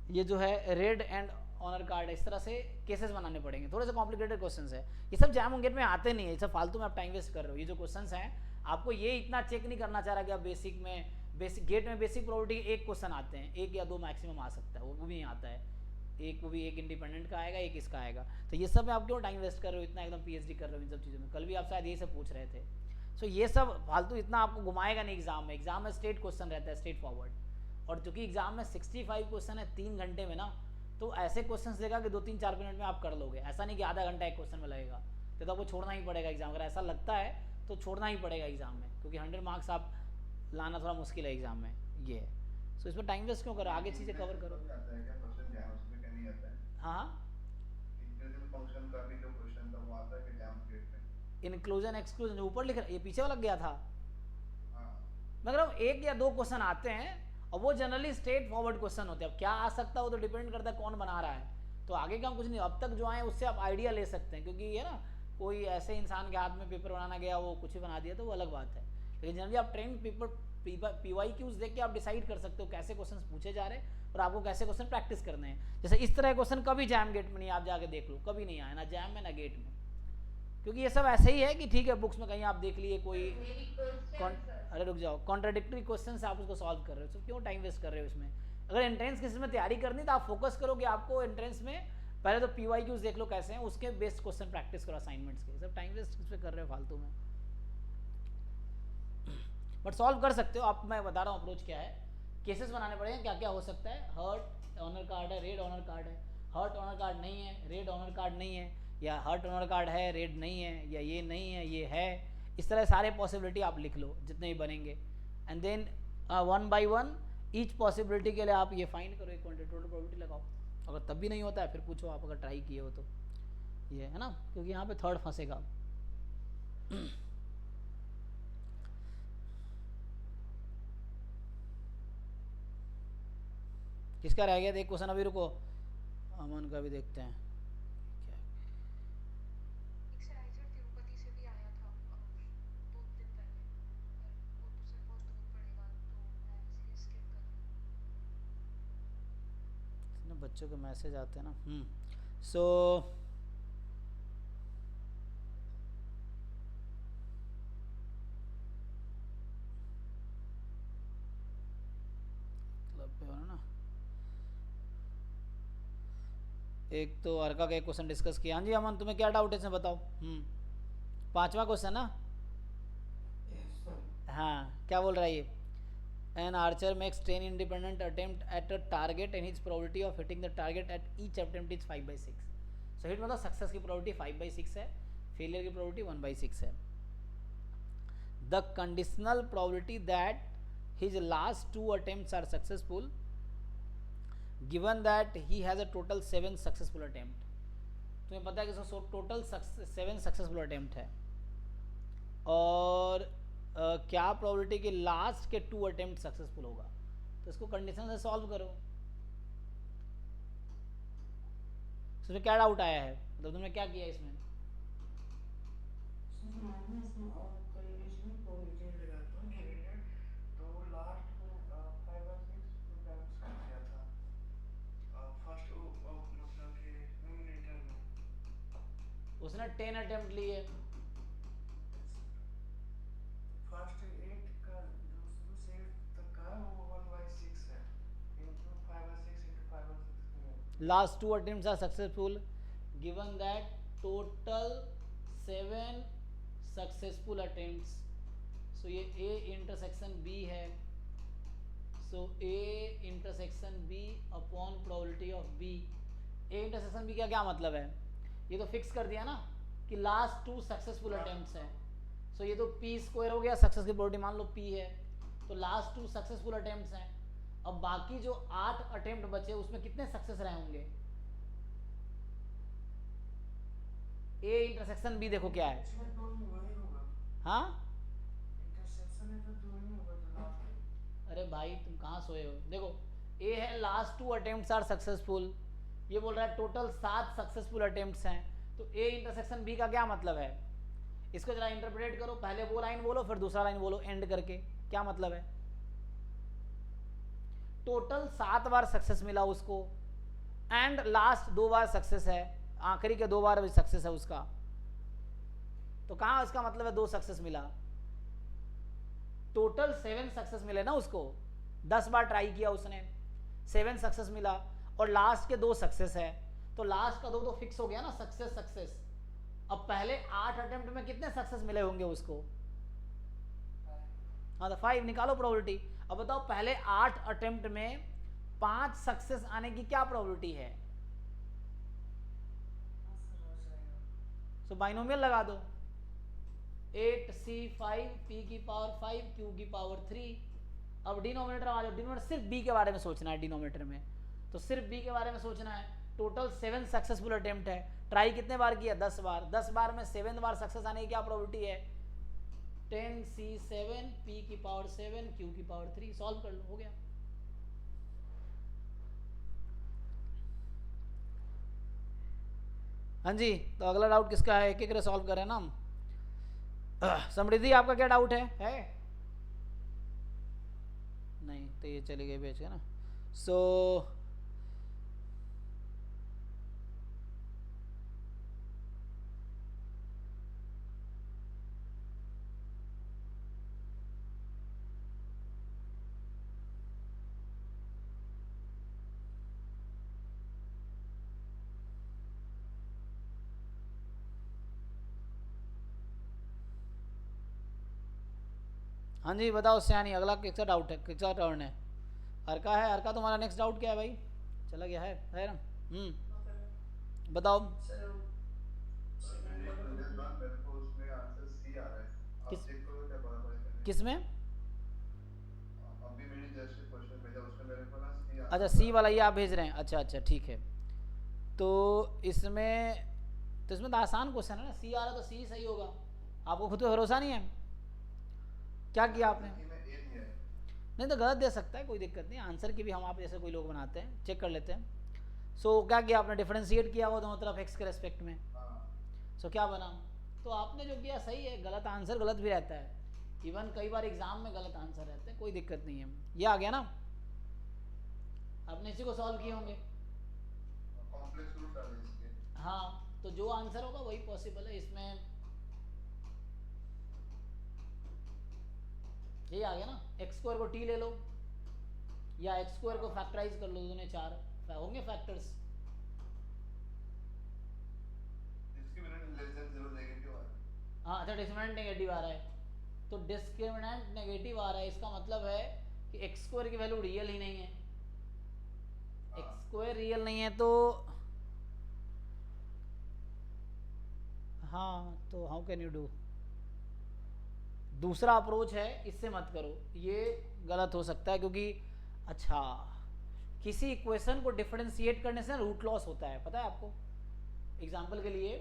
ये जो है रेड एंड ऑनर कार्ड है। इस तरह से केसेस बनाने पड़ेंगे। थोड़े से कॉम्प्लिकेटेड क्वेश्चंस है ये सब, जैम गेट में आते नहीं है, ये सब फालतू में आप टाइम वेस्ट कर रहे हो। ये जो क्वेश्चंस हैं आपको ये इतना चेक नहीं करना चाह रहा कि आप बेसिक गेट में बेसिक प्रोबेबिलिटी एक क्वेश्चन आते हैं, 1 या 2 मैक्सिमम आ सकता है, वो भी नहीं आता है। वो भी एक इंडिपेंडेंट का आएगा, एक इसका आएगा। तो ये सब में आप क्यों टाइम वेस्ट कर रहे हो, इतना एकदम PhD कर रहे हो इन सब चीज़ों में। कल भी आप शायद यही सब पूछ रहे थे। सो ये सब फालतू इतना आपको घुमाएगा नहीं एग्जाम में। एग्जाम में स्ट्रेट क्वेश्चन रहता है, स्ट्रेट फॉरवर्ड। और चूंकि एग्जाम में 65 क्वेश्चन है 3 घंटे में ना, तो ऐसे क्वेश्चन देगा कि 2-3-4 मिनट में आप कर लोगे। ऐसा नहीं कि आधा घंटा एक क्वेश्चन में लगेगा, तो आपको छोड़ना ही पड़ेगा एग्जाम। अगर ऐसा लगता है तो छोड़ना ही पड़ेगा एग्जाम में, क्योंकि 100 मार्क्स आप लाना थोड़ा मुश्किल है एग्जाम में। ये है, सो इसमें टाइम वेस्ट क्यों करो, आगे चीज़ें कवर करो। हाँ, इंक्लूजन एक्सक्लूजन ऊपर लिख रहा है, ये पीछे वाला गया था। मतलब 1 या 2 क्वेश्चन आते हैं और वो जनरली स्ट्रेट फॉरवर्ड क्वेश्चन होते हैं। अब क्या आ सकता है वो तो डिपेंड करता है कौन बना रहा है। तो आगे का कुछ नहीं, अब तक जो आए उससे आप आइडिया ले सकते हैं, क्योंकि ये ना कोई ऐसे इंसान के हाथ में पेपर बनाना गया, वो कुछ ही बना दिया तो वो अलग बात है। लेकिन जनरली आप ट्रेंड पेपर PYQs देख के आप डिसाइड कर सकते हो कैसे क्वेश्चन पूछे जा रहे हैं और आपको कैसे क्वेश्चन प्रैक्टिस करने हैं। जैसे इस तरह क्वेश्चन कभी जैम गेट में नहीं, आप जाके देख लो, कभी नहीं आया ना जैम में ना गेट में। क्योंकि ये सब ऐसे ही है कि ठीक है बुक्स में कहीं आप देख लिए कोई अरे रुक जाओ, कॉन्ट्राडिक्टरी क्वेश्चन से आप उसको सॉल्व कर रहे हो, तो क्यों टाइम वेस्ट कर रहे हो इसमें। अगर एंट्रेंस किसी में तैयारी करनी तो आप फोकस करो कि आपको एंट्रेंस में पहले तो PYQs देख लो कैसे हैं, उसके बेस्ट क्वेश्चन प्रैक्टिस करो असाइनमेंट्स के। सब टाइम वेस्ट इस पर कर रहे हो फालतू में, बट सॉल्व कर सकते हो आप। मैं बता रहा हूँ अप्रोच क्या है। केसेस बनाने पड़ेंगे क्या क्या हो सकता है। हर्ट ऑनर कार्ड है, रेड ऑनर कार्ड है, हर्ट ऑनर कार्ड नहीं है, रेड ऑनर कार्ड नहीं है, या हर्ट ऑनर कार्ड है रेड नहीं है, या ये नहीं है ये है। इस तरह सारे पॉसिबिलिटी आप लिख लो जितने भी बनेंगे, and then 1 by 1 each possibility के लिए आप ये फाइंड करो, एक टोटल प्रोबेबिलिटी लगाओ। अगर तब भी नहीं होता है फिर पूछो आप, अगर ट्राई किए हो तो। ये है ना, क्योंकि यहाँ पे थर्ड फंसेगा। किसका रह गया, देख क्वेश्चन अभी, रुको अमन का भी देखते हैं। एक से राइजर तिरुपति से भी आया था 2 दिन पहले, पर वो तो सर बहुत दूर पड़ेगा तो मैं इसलिए स्किप कर रही हूँ। बच्चों के मैसेज आते हैं ना। सो क्लब पे हो ना, एक तो अर्का का एक क्वेश्चन डिस्कस किया। हाँ जी अमन, तुम्हें क्या डाउट है इसमें बताओ। 5वां क्वेश्चन ना, हाँ क्या बोल रहा है ये। An archer makes 10 independent attempt at a target and his probability of hitting the target at each attempt is 5/6. So hit मतलब सक्सेस की probability 5/6 है, फेलियर की probability 1/6 है. The conditional probability that his last 2 attempts are successful given that he has a total 7 successful attempt. तुम्हें पता है कि इसका टोटल 7 सक्सेसफुल अटेम्प्ट है और क्या प्रोबेबिलिटी कि लास्ट के 2 अटेम्प्ट सक्सेसफुल होगा. तो इसको कंडीशन से सॉल्व करो. इसमें क्या डाउट आया है, मतलब तुमने क्या किया इसमें? उसने 10 अटेम्प्ट लिए. फर्स्ट 8 का दूसरे तक का वो 1/6 है into 5/6 into 5/6 last 2 attempts are successful given that total 7 successful attempts. So ये ए इंटरसेक्शन बी है. So a intersection b upon probability of b. A intersection b का क्या मतलब है? ये तो फिक्स कर दिया ना कि लास्ट 2 सक्सेसफुल अटेम्प्ट्स हैं. सो ये तो पी स्क्वायर हो गया, सक्सेस की प्रोबेबिलिटी मान लो पी है, तो लास्ट 2 सक्सेसफुल अटेम्प्ट्स हैं. अब बाकी जो 8 अटेम्प्ट बचे उसमें कितने सक्सेस रहे होंगे? ए इंटरसेक्शन बी देखो क्या है. इसमें दो में वही होगा. हाँ इंटरसेक्शन है तो दो ही होगा जो लास्ट है. अरे भाई तुम कहाँ सोए हो? देखो ए है लास्ट 2 अटेम्प्ट्स आर सक्सेसफुल, ये बोल रहा है टोटल 7 सक्सेसफुल अटेम्प्ट्स हैं. तो ए इंटरसेक्शन बी का क्या मतलब है? इसको जरा इंटरप्रेट करो. पहले वो लाइन बोलो फिर दूसरा लाइन बोलो एंड करके. क्या मतलब है? टोटल 7 बार सक्सेस मिला उसको एंड लास्ट 2 बार सक्सेस है, आखिरी के 2 बार भी सक्सेस है उसका. तो कहाँ इसका मतलब है 2 सक्सेस मिला? टोटल 7 सक्सेस मिले ना उसको. 10 बार ट्राई किया उसने, 7 सक्सेस मिला और लास्ट के 2 सक्सेस है. तो लास्ट का 2 तो फिक्स हो गया ना, सक्सेस सक्सेस. अब पहले 8 अटेम्प्ट में कितने सक्सेस मिले होंगे उसको? हाँ तो 5 निकालो प्रोबेबिलिटी. अब बताओ पहले 8 अटेम्प्ट में 5 सक्सेस आने की क्या प्रोबेबिलिटी है? सो बाइनोमियल लगा दो. 8c5 p की पावर 5 q की पावर 3. अब डिनोमिनेटर आ जाओ. डिनोमिनेटर सिर्फ b के बारे में सोचना है. डिनोमिनेटर में तो सिर्फ b के बारे में सोचना है. टोटल 7 सक्सेसफुल अटेम्प्ट है. ट्राई कितने बार किया? 10 बार. 10 बार में 7 बार सक्सेस आने की क्या प्रोबेबिलिटी है? 10c7 p की पावर 7 q की पावर 3. सॉल्व कर लो, हो गया. हाँ जी, तो अगला डाउट किसका है? एक एक करे सॉल्व करें ना हम. समृद्धि आपका क्या डाउट है? नहीं तो ये चली गई बेच के ना. सो हाँ जी बताओ सियानी, अगला किसका डाउट है? किसका टर्न है? अर्का है. अर्का तुम्हारा नेक्स्ट डाउट क्या है भाई? चला गया है ना. बताओ. किस में? अच्छा सी वाला ये आप भेज रहे हैं. अच्छा अच्छा ठीक है. तो इसमें तो आसान क्वेश्चन है ना. सी आ रहा तो सी सही होगा. आपको खुद पे भरोसा नहीं है? क्या किया आपने? नहीं तो गलत दे सकता है, कोई दिक्कत नहीं. आंसर की भी हम आप जैसे कोई लोग बनाते हैं, चेक कर लेते हैं. सो क्या किया आपने? डिफरेंशिएट किया वो दोनों तरफ एक्स के रेस्पेक्ट में. सो क्या बना? तो आपने जो किया सही है. गलत आंसर गलत भी रहता है. इवन कई बार एग्जाम में गलत आंसर रहते हैं, कोई दिक्कत नहीं है. ये आ गया ना? आपने इसी को सॉल्व किए होंगे. हाँ तो जो आंसर होगा वही पॉसिबल है. इसमें ये आ गया ना. एक्स स्क्वायर को टी ले लो या एक्स स्क्वायर को फैक्टराइज कर लो. दोनों 4 होंगे फैक्टर्स. हाँ अच्छा डिस्क्रिमिनेंट नेगेटिव आ रहा है. तो डिस्क्रिमिनेंट नेगेटिव आ रहा है, इसका मतलब है कि एक्स स्क्वायर की वैल्यू रियल ही नहीं है, हाँ। एक्स स्क्वायर रियल नहीं है तो हाँ, तो हाउ कैन यू डू? दूसरा अप्रोच है, इससे मत करो, ये गलत हो सकता है क्योंकि अच्छा किसी इक्वेशन को डिफरेंशिएट करने से रूट लॉस होता है, पता है आपको? एग्जाम्पल के लिए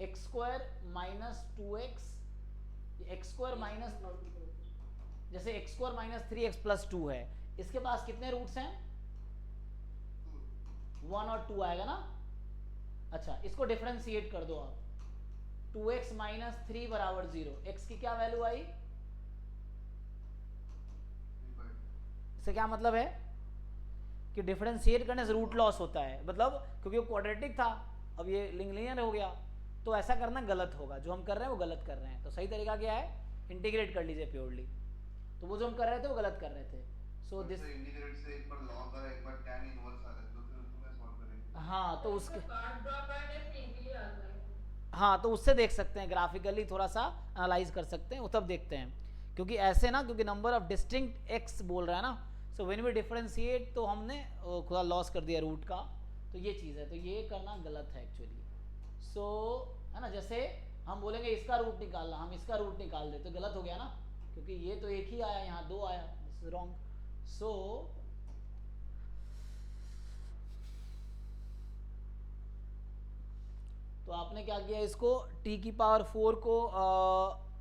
x square minus 2x, x square minus, जैसे x square minus 3x plus 2 है, इसके पास कितने रूट्स हैं? 1 और 2 आएगा ना। अच्छा, इसको डिफरेंशिएट कर दो आप, 2x माइनस 3 बराबर 0, x की क्या वैल्यू आई? इससे क्या मतलब है कि डिफरेंशिएट करने से रूट लॉस होता है, मतलब क्योंकि वो क्वाड्रेटिक था, अब ये लिनियर हो गया, तो ऐसा करना गलत होगा, जो हम कर रहे हैं वो गलत कर रहे हैं। तो सही तरीका क्या है? इंटीग्रेट कर लीजिए प्योरली। तो वो जो हम कर रहे थे वो गलत कर रहे थे। सो दिस इंटीग्रेट से एक बार log और एक बार tan इनवर्स आ रहा है, तो फिर उसमें सॉल्व करेंगे। हाँ, तो उसके कार्ड ड्रॉप है इजीली आ जाएगा। हाँ, तो उससे देख सकते हैं, ग्राफिकली थोड़ा सा एनालाइज कर सकते हैं, वो तब देखते हैं। क्योंकि ऐसे ना, क्योंकि नंबर ऑफ डिस्टिंक्ट एक्स बोल रहा है ना, सो व्हेन वी डिफरेंशिएट तो हमने खुदा लॉस कर दिया रूट का, तो ये चीज़ है, तो ये करना गलत है एक्चुअली। सो है ना, जैसे हम बोलेंगे इसका रूट निकालना, हम इसका रूट निकाल दे तो गलत हो गया ना, क्योंकि ये तो एक ही आया, यहाँ 2 आया, दिस इज रॉन्ग। सो तो आपने क्या किया, इसको t की पावर 4 को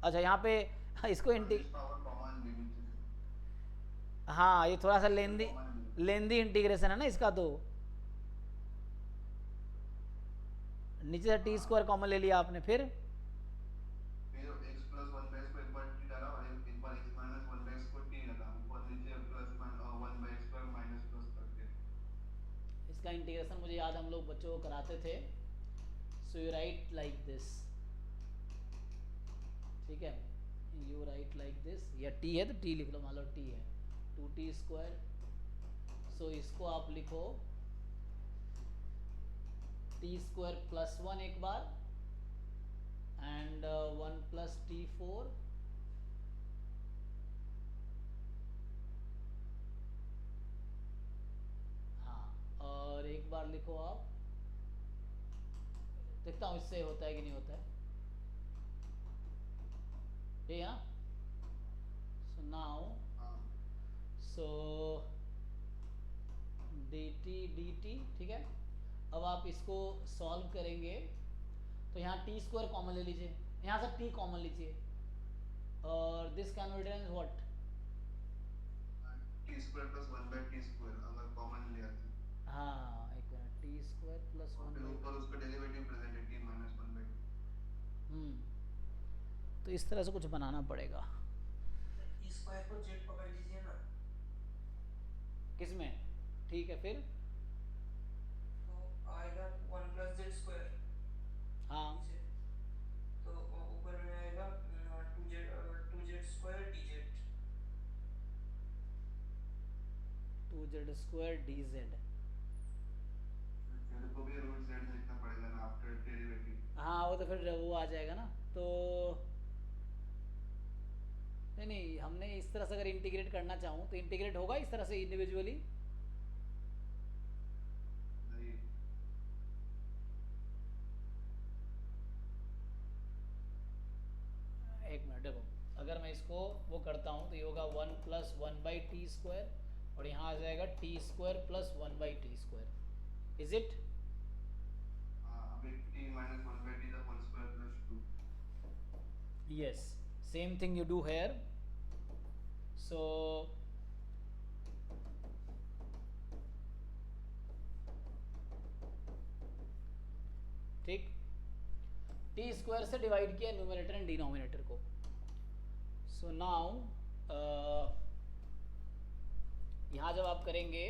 अच्छा यहाँ पे इसको पावर कॉमन लिमिट। हाँ, ये थोड़ा सा लेंदी इंटीग्रेशन है ना इसका, तो नीचे से टी स्क्वायर कॉमन ले लिया आपने, फिर x प्लस 1 बाय स्क्वायर पर t डाला और एक बार x minus 1 bye square t डाला, ऊपर नीचे plus 1 bye square minus plus करके। इसका इंटीग्रेशन मुझे याद, हम लोग बच्चों को कराते थे। So you right like this, ठीक है, यू राइट लाइक दिस, या t है तो t लिख लो, मान लो t है 2t स्क्वायर। सो इसको आप लिखो t स्क्वायर प्लस 1 एक बार, एंड 1 प्लस t4 हाँ, और एक बार लिखो आप, देखता हूँ इससे होता है कि नहीं होता है, ठीक है ना। सो नाउ सो dt, ठीक है। अब आप इसको सॉल्व करेंगे तो यहाँ टी स्क्वायर कॉमन ले लीजिए, यहाँ से t कॉमन लीजिए, और this can be written what, t square plus 1 by t square अगर कॉमन ले आते हैं। हाँ एक मिनट, टी स्क्वायर प्लस और 1 फिर ऊपर उसका डेरिवेटिव प्रेजेंट है t माइनस 1 बाय। तो इस तरह से कुछ बनाना पड़ेगा। इस स्क्वायर को जेड पकड़ लीजिए ना, किसमें? ठीक है, फिर तो आएगा 1 प्लस जेड स्क्वायर, हाँ, तो ऊपर में आएगा 2z square dz। 2z square dz, तेरे को भी रूट z लिखना पड़ेगा ना आफ्टर डेरिवेटिव। हाँ वो तो फिर वो आ जाएगा ना, तो नहीं, हमने इस तरह से अगर इंटीग्रेट करना चाहूँ तो इंटीग्रेट होगा इस तरह से इंडिविजुअली? नहीं, एक मिनट देखो, अगर मैं इसको वो करता हूँ तो ये होगा 1 प्लस 1 बाई टी स्क्वायर, और यहाँ आ जाएगा t square plus 1 by t square, is it? अभी t minus 1 by t the whole square plus 2। Yes, same thing you do here. So ठीक, टी स्क्वायर से डिवाइड किया न्यूमरेटर एंड डिनोमिनेटर को। सो नाउ यहाँ जब आप करेंगे,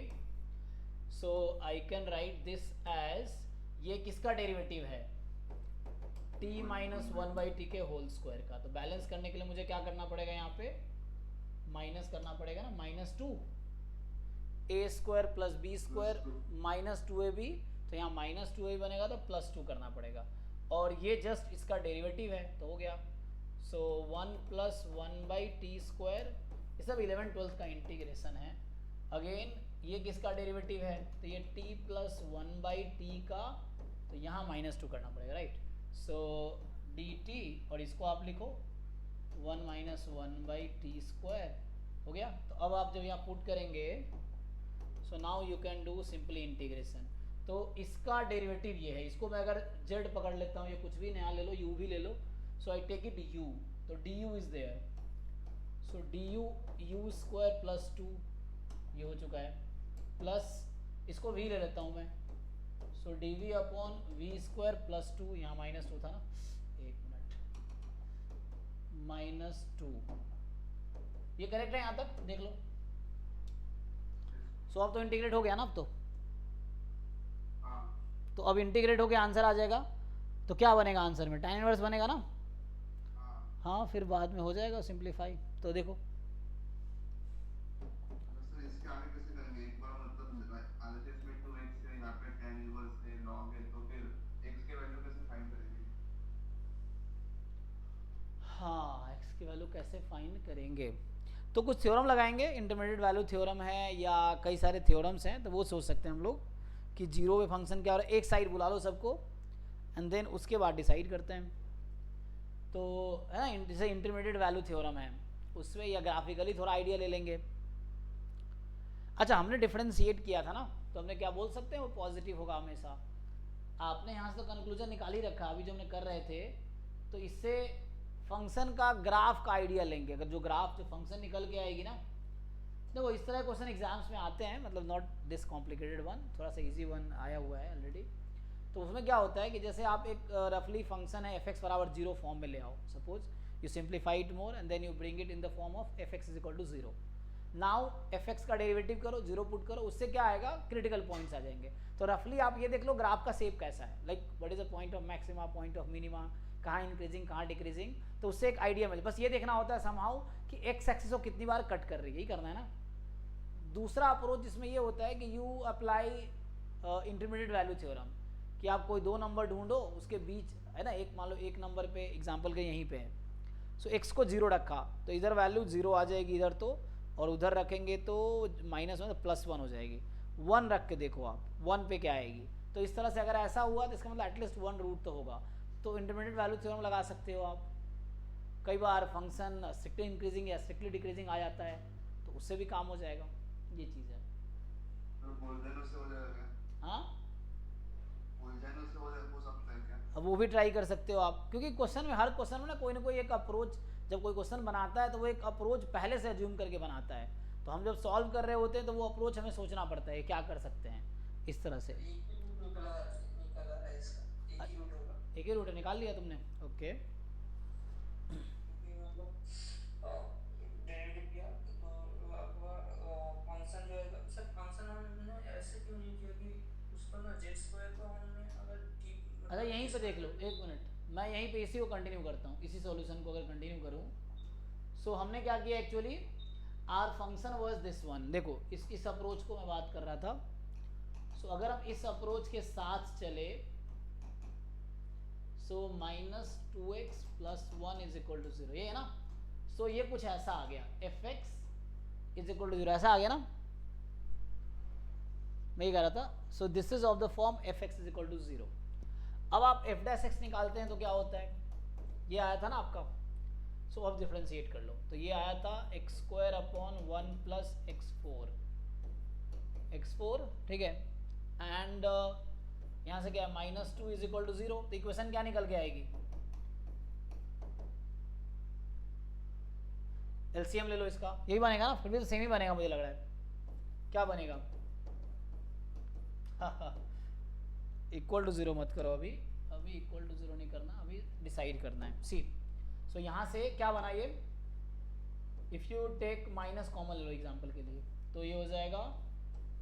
so I can write this as, ये किसका डेरिवेटिव है? t माइनस 1 बाई टी के होल स्क्वायर का। तो बैलेंस करने के लिए मुझे क्या करना पड़ेगा, यहाँ पे माइनस करना पड़ेगा ना, -2 a square plus b square minus 2ab, तो यहाँ -2a बनेगा तो +2 करना पड़ेगा, और ये जस्ट इसका डेरिवेटिव है, तो हो गया। सो 1 प्लस 1 बाई टी स्क्वायर ये सब 11th-12th का इंटीग्रेशन है। अगेन ये किसका डेरिवेटिव है, तो ये t प्लस 1/t का, तो यहाँ -2 करना पड़ेगा, राइट। सो dt, और इसको आप लिखो 1 माइनस 1/t² हो गया। तो अब आप जब यहाँ पुट करेंगे, so now you can do simply integration. तो इसका डेरिवेटिव ये है, इसको मैं अगर z पकड़ लेता हूँ, ये कुछ भी नया ले लो, u भी ले लो, so I take it u, तो du इज देयर, सो du u² प्लस 2 ये हो चुका है, प्लस इसको v ले लेता हूँ मैं, सो dv अपॉन v² प्लस 2, यहाँ -2 था ना, एक मिनट, -2, ये करेक्ट है यहाँ तक, देख लो। सो अब तो इंटीग्रेट हो गया ना, अब तो अब इंटीग्रेट हो गया, आंसर आ जाएगा। तो क्या बनेगा आंसर में, tan इनवर्स बनेगा ना, हाँ, फिर बाद में हो जाएगा सिंप्लीफाई। तो देखो सर इसके आगे कैसे करेंगे, एक बार मतलब एनालिसिस में 2x है, यहाँ पे tan इनवर्स है, log है, तो फिर x के वैल्यू कैसे फाइंड करेंगे? हाँ, x की वैल्यू कैसे फाइंड करेंगे, तो कुछ थ्योरम लगाएंगे, इंटरमीडिएट वैल्यू थ्योरम है या कई सारे थ्योरम्स हैं, तो वो सोच सकते हैं हम लोग कि जीरो पे फंक्शन क्या हो रहा है, एक साइड बुला लो सबको एंड देन उसके बाद डिसाइड करते हैं। तो है ना, जैसे इंटरमीडिएट वैल्यू थ्योरम है उसमें, या ग्राफिकली थोड़ा आइडिया ले लेंगे। अच्छा, हमने डिफरेंशिएट किया था ना, तो हमने क्या बोल सकते हैं, वो पॉजिटिव होगा हमेशा। आपने यहाँ से तो कंक्लूजन निकाल ही रखा, अभी जो हमने कर रहे थे, तो इससे फंक्शन का ग्राफ का आइडिया लेंगे। अगर जो ग्राफ जो फंक्शन निकल के आएगी ना, देखो इस तरह क्वेश्चन एग्जाम्स में आते हैं, मतलब नॉट दिस कॉम्प्लिकेटेड वन, थोड़ा सा इजी वन आया हुआ है ऑलरेडी। तो उसमें क्या होता है कि जैसे आप एक रफली फंक्शन है f(x) = 0 फॉर्म में ले आओ, suppose you simplify it more and then you bring it in the form of f(x) = 0। Now f(x) का डेरिवेटिव करो, 0 पुट करो, उससे क्या आएगा, क्रिटिकल पॉइंट्स आ जाएंगे। तो रफली आप ये देख लो ग्राफ का शेप कैसा है, like what is the point of maxima, point of minima, कहाँ इंक्रीजिंग कहाँ डिक्रीजिंग, तो उससे एक आइडिया मिले। बस ये देखना होता है समहाउ कि एक्स एक्सिस को कितनी बार कट कर रही है, यही करना है ना। दूसरा अप्रोच जिसमें ये होता है कि you apply intermediate value theorem, कि आप कोई दो नंबर ढूंढो, उसके बीच है ना, एक मान लो एक नंबर पे एग्जांपल के यहीं पे है, सो एक्स को 0 रखा, तो इधर वैल्यू 0 आ जाएगी इधर, तो और उधर रखेंगे तो -1 तो +1 हो जाएगी। 1 रख के देखो आप 1 पे क्या आएगी, तो इस तरह से अगर ऐसा हुआ तो इसका मतलब एटलीस्ट 1 रूट तो होगा। तो इंटरमीडिएट वैल्यू थ्योरम लगा सकते हो आप। कई बार फंक्शन स्ट्रिक्टली इंक्रीजिंग या स्ट्रिक्टली डिक्रीजिंग आ जाता है, तो उससे भी काम हो जाएगा, ये चीज़ है। तो बोलने से हो जाएगा, हाँ, बोलने से हो सकता है क्या? अब वो भी ट्राई कर सकते हो आप, क्योंकि क्वेश्चन में, हर क्वेश्चन में ना कोई ना कोई एक अप्रोच, जब कोई क्वेश्चन बनाता है तो वो एक अप्रोच पहले से अज्यूम करके बनाता है, तो हम जब सॉल्व कर रहे होते हैं तो वो अप्रोच हमें सोचना पड़ता है क्या कर सकते हैं, इस तरह से। एक ही रूट निकाल लिया तुमने, ओके। फंक्शन जो है सर, फंक्शन हमने ऐसे क्यों नहीं किया कि उसको ना z² को हमने अगर अच्छा यहीं पे देख लो, एक मिनट, मैं यहीं पे इसी को कंटिन्यू करता हूँ, इसी सॉल्यूशन को अगर कंटिन्यू करूँ, सो हमने क्या किया actually, our function was this one. देखो इस अप्रोच को मैं बात कर रहा था। सो अगर हम इस अप्रोच के साथ चले, सो -2x + 1 = 0, ये है ना। सो ये कुछ ऐसा आ गया, f(x) = 0, ऐसा आ गया ना, मैं ये कह रहा था। सो this is of the form f(x) = 0। अब आप f' निकालते हैं तो क्या होता है, ये आया था ना आपका। सो अब डिफरेंशिएट कर लो, तो ये आया था x² अपॉन 1 + x4, ठीक है। एंड यहाँ से क्या है, -2 = 0, तो इक्वेशन क्या निकल के आएगी, एलसीएम ले लो इसका, यही बनेगा ना, फिर भी तो सेम ही बनेगा मुझे लग रहा है। क्या बनेगा, =0 मत करो अभी =0 नहीं करना, अभी डिसाइड करना है। सी सो यहाँ से क्या बना ये, if you take minus common ले लो एग्जाम्पल के लिए, तो ये हो जाएगा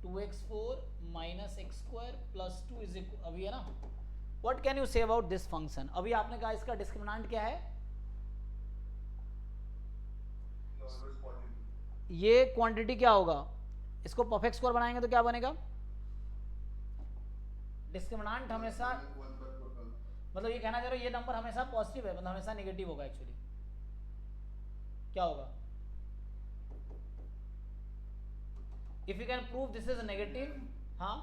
2x4 - x² + 2 = अभी है ना। What can you say about this function, अभी आपने कहा इसका डिस्क्रिमिनेंट क्या है, ये क्वांटिटी क्या होगा, इसको परफेक्ट स्क्वायर बनाएंगे तो क्या बनेगा, डिस्क्रिमिनेंट हमेशा, मतलब ये कहना चाह रहे हो ये नंबर हमेशा पॉजिटिव है, मतलब हमेशा नेगेटिव होगा एक्चुअली, क्या होगा, if you can prove this is negative, हाँ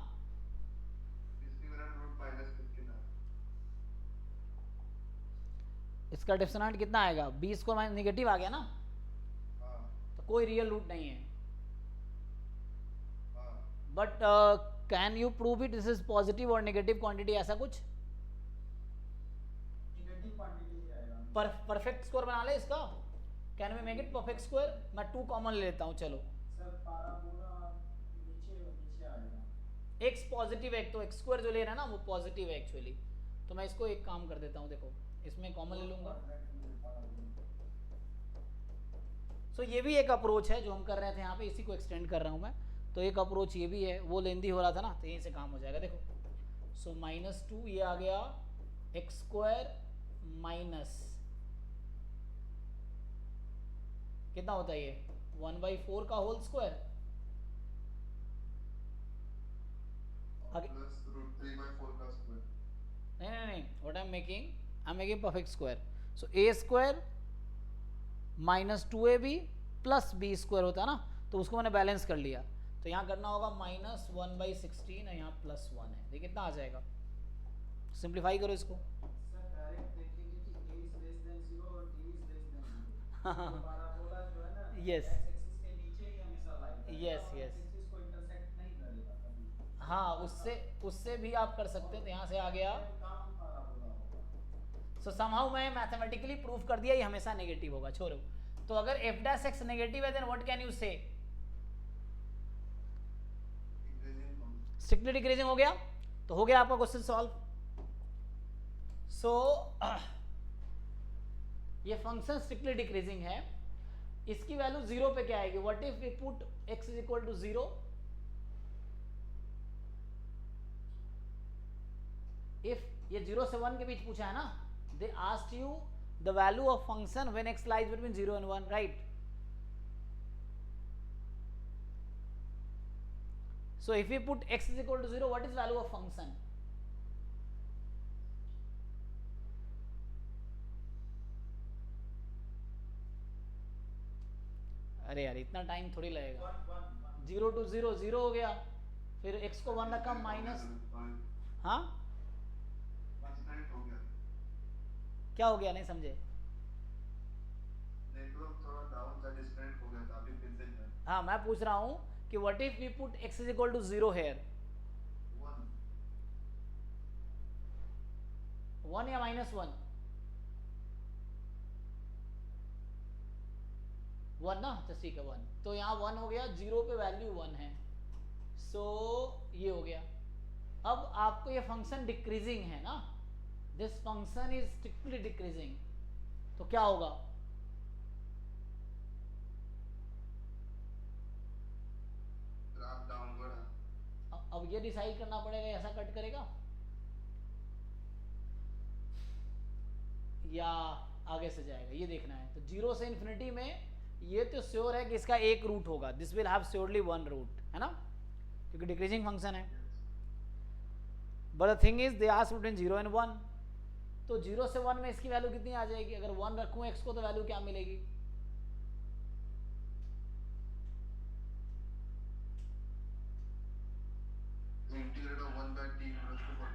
इसकी मेरा रूट -15 है। इसका डिस्क्रिमिनेंट कितना आएगा, बी स्क्वायर माइनस नेगेटिव आ गया ना, हाँ तो कोई रियल रूट नहीं है। हाँ but can you prove it this is positive और नेगेटिव क्वांटिटी, ऐसा कुछ? नेगेटिव क्वांटिटी ही आएगा। परफेक्ट स्क्वायर बना ले इसका, can we make it perfect square? मैं 2 कॉमन ले लेता हूँ, चलो सर पाराबोला नीचे नीचे आएगा। एक्स पॉजिटिव है तो एक्स स्क्वायर जो ले रहा है ना वो पॉजिटिव है एक्चुअली, तो मैं इसको एक काम कर देता हूँ, देखो इसमें कॉमन ले लूंगा। सो ये भी एक अप्रोच है जो हम कर रहे थे यहाँ पे, इसी को एक्सटेंड कर रहा हूँ मैं। तो एक अप्रोच ये भी है, वो लेंदी हो रहा था ना, तो यहीं से काम हो जाएगा। देखो सो -2 ये आ गया एक्स स्क्वायर माइनस कितना होता है ये 1/4 का होल स्क्वायर, आगे प्लस √3/4 का स्क्वायर। नहीं, what I am making perfect square. So a square minus 2ab plus b square होता है ना, तो उसको मैंने बैलेंस कर लिया, तो यहाँ करना होगा -1/16 और यहाँ +1 है, देखिए कितना आ जाएगा। सिंप्लीफाई करो इसको। सर डायरेक्ट देखेंगे कि a is less than 0 और d is less than 0। Parabola जो है ना Yes. x एक्सिस के नीचे ही हमेशा लाई करेगा, Yes, और yes. x एक्सिस को इंटरसेक्ट नहीं करेगा कभी। हाँ, उससे भी आप कर सकते हैं, तो यहाँ से आ गया। काम पाराबोला होगा। सो समहाउ मैं मैथमेटिकली प्रूव कर दिया ये हमेशा नेगेटिव होगा, छोड़ो। तो अगर f' नेगेटिव है देन व्हाट कैन यू से? स्ट्रिक्टली डिक्रीजिंग हो गया, तो हो गया आपका क्वेश्चन सॉल्व। सो ये फंक्शन स्ट्रिक्टली डिक्रीजिंग है, इसकी वैल्यू 0 पे क्या आएगी? What if we put x is equal to 0? इफ ये 0 से 1 के बीच पूछा है ना, they asked you the value of function when x lies between 0 and 1, right? So if we put x is equal to 0, what is value of function? अरे यार इतना टाइम थोड़ी लगेगा। 0 to 0 0 हो गया, फिर x को 1 रखा माइनस, हाँ डिस्कनेक्ट हो गया। क्या हो गया नहीं समझे? नेटवर्क थोड़ा डाउन था, डिस्कनेक्ट हो गया था, अभी फिर से है। हाँ मैं पूछ रहा हूँ कि what if we put x is equal to 0 here? 1 या -1? 1 ना, तो ठीक है 1, तो यहाँ 1 हो गया, 0 पे वैल्यू 1 है, सो ये हो गया। अब आपको ये फंक्शन डिक्रीजिंग है ना, this function is strictly decreasing, तो क्या होगा? ग्राफ डाउनवर्ड है। अब ये डिसाइड करना पड़ेगा ऐसा कट करेगा या आगे से जाएगा, ये देखना है। तो 0 से इन्फिनिटी में ये तो श्योर है कि इसका एक रूट होगा, this will have surely 1 root, है ना, क्योंकि डिक्रीजिंग फंक्शन है। But the thing is they ask between 0 and 1, तो 0 से 1 में इसकी वैल्यू कितनी आ जाएगी? अगर 1 रखूं x को तो वैल्यू क्या मिलेगी? Integrate of 1/t + 1।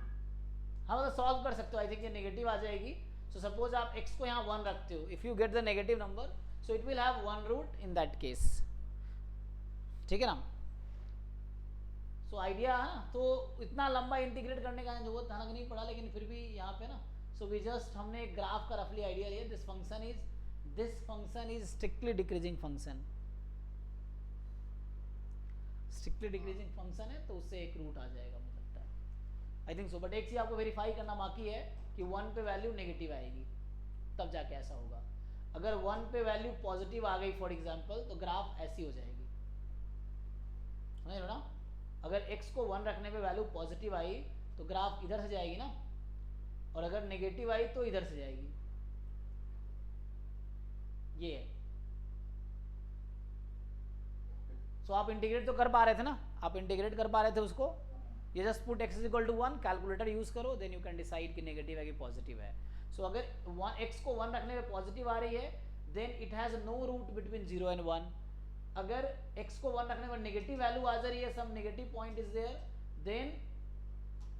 हाँ मतलब सॉल्व कर सकते हो, आई थिंक ये नेगेटिव आ जाएगी। सो सपोज आप x को यहाँ 1 रखते हो, if you get the negative number so it will have 1 root in that case, ठीक है ना। सो आइडिया है ना, तो इतना लंबा इंटीग्रेट करने का जरूरत था नहीं पड़ा, लेकिन फिर भी यहाँ पे ना, सो वी जस्ट हमने एक ग्राफ का रफली आइडिया लिया। This function is strictly decreasing function, strictly decreasing function है, तो उससे एक रूट आ जाएगा मुझे लगता है, आई थिंक सो। बट एक चीज आपको वेरीफाई करना बाकी है कि 1 पे वैल्यू नेगेटिव आएगी, तब जाके ऐसा होगा। अगर 1 पे वैल्यू पॉजिटिव आ गई फॉर एग्जांपल, तो ग्राफ ऐसी हो जाएगी, समझ लो ना। अगर x को 1 रखने पे वैल्यू पॉजिटिव आई तो ग्राफ इधर से जाएगी ना, और अगर नेगेटिव आई तो इधर से जाएगी, ये है। सो आप इंटीग्रेट तो कर पा रहे थे ना, आप इंटीग्रेट कर पा रहे थे उसको, ये just put x is equal to 1, calculator use करो, देन यू कैन डिसाइड कि नेगेटिव है कि पॉजिटिव है। सो अगर x को 1 रखने पे पॉजिटिव आ रही है, then it has no root between 0 and 1, अगर x को 1 रखने पर नेगेटिव वैल्यू आ जा रही है, some negative point is there, then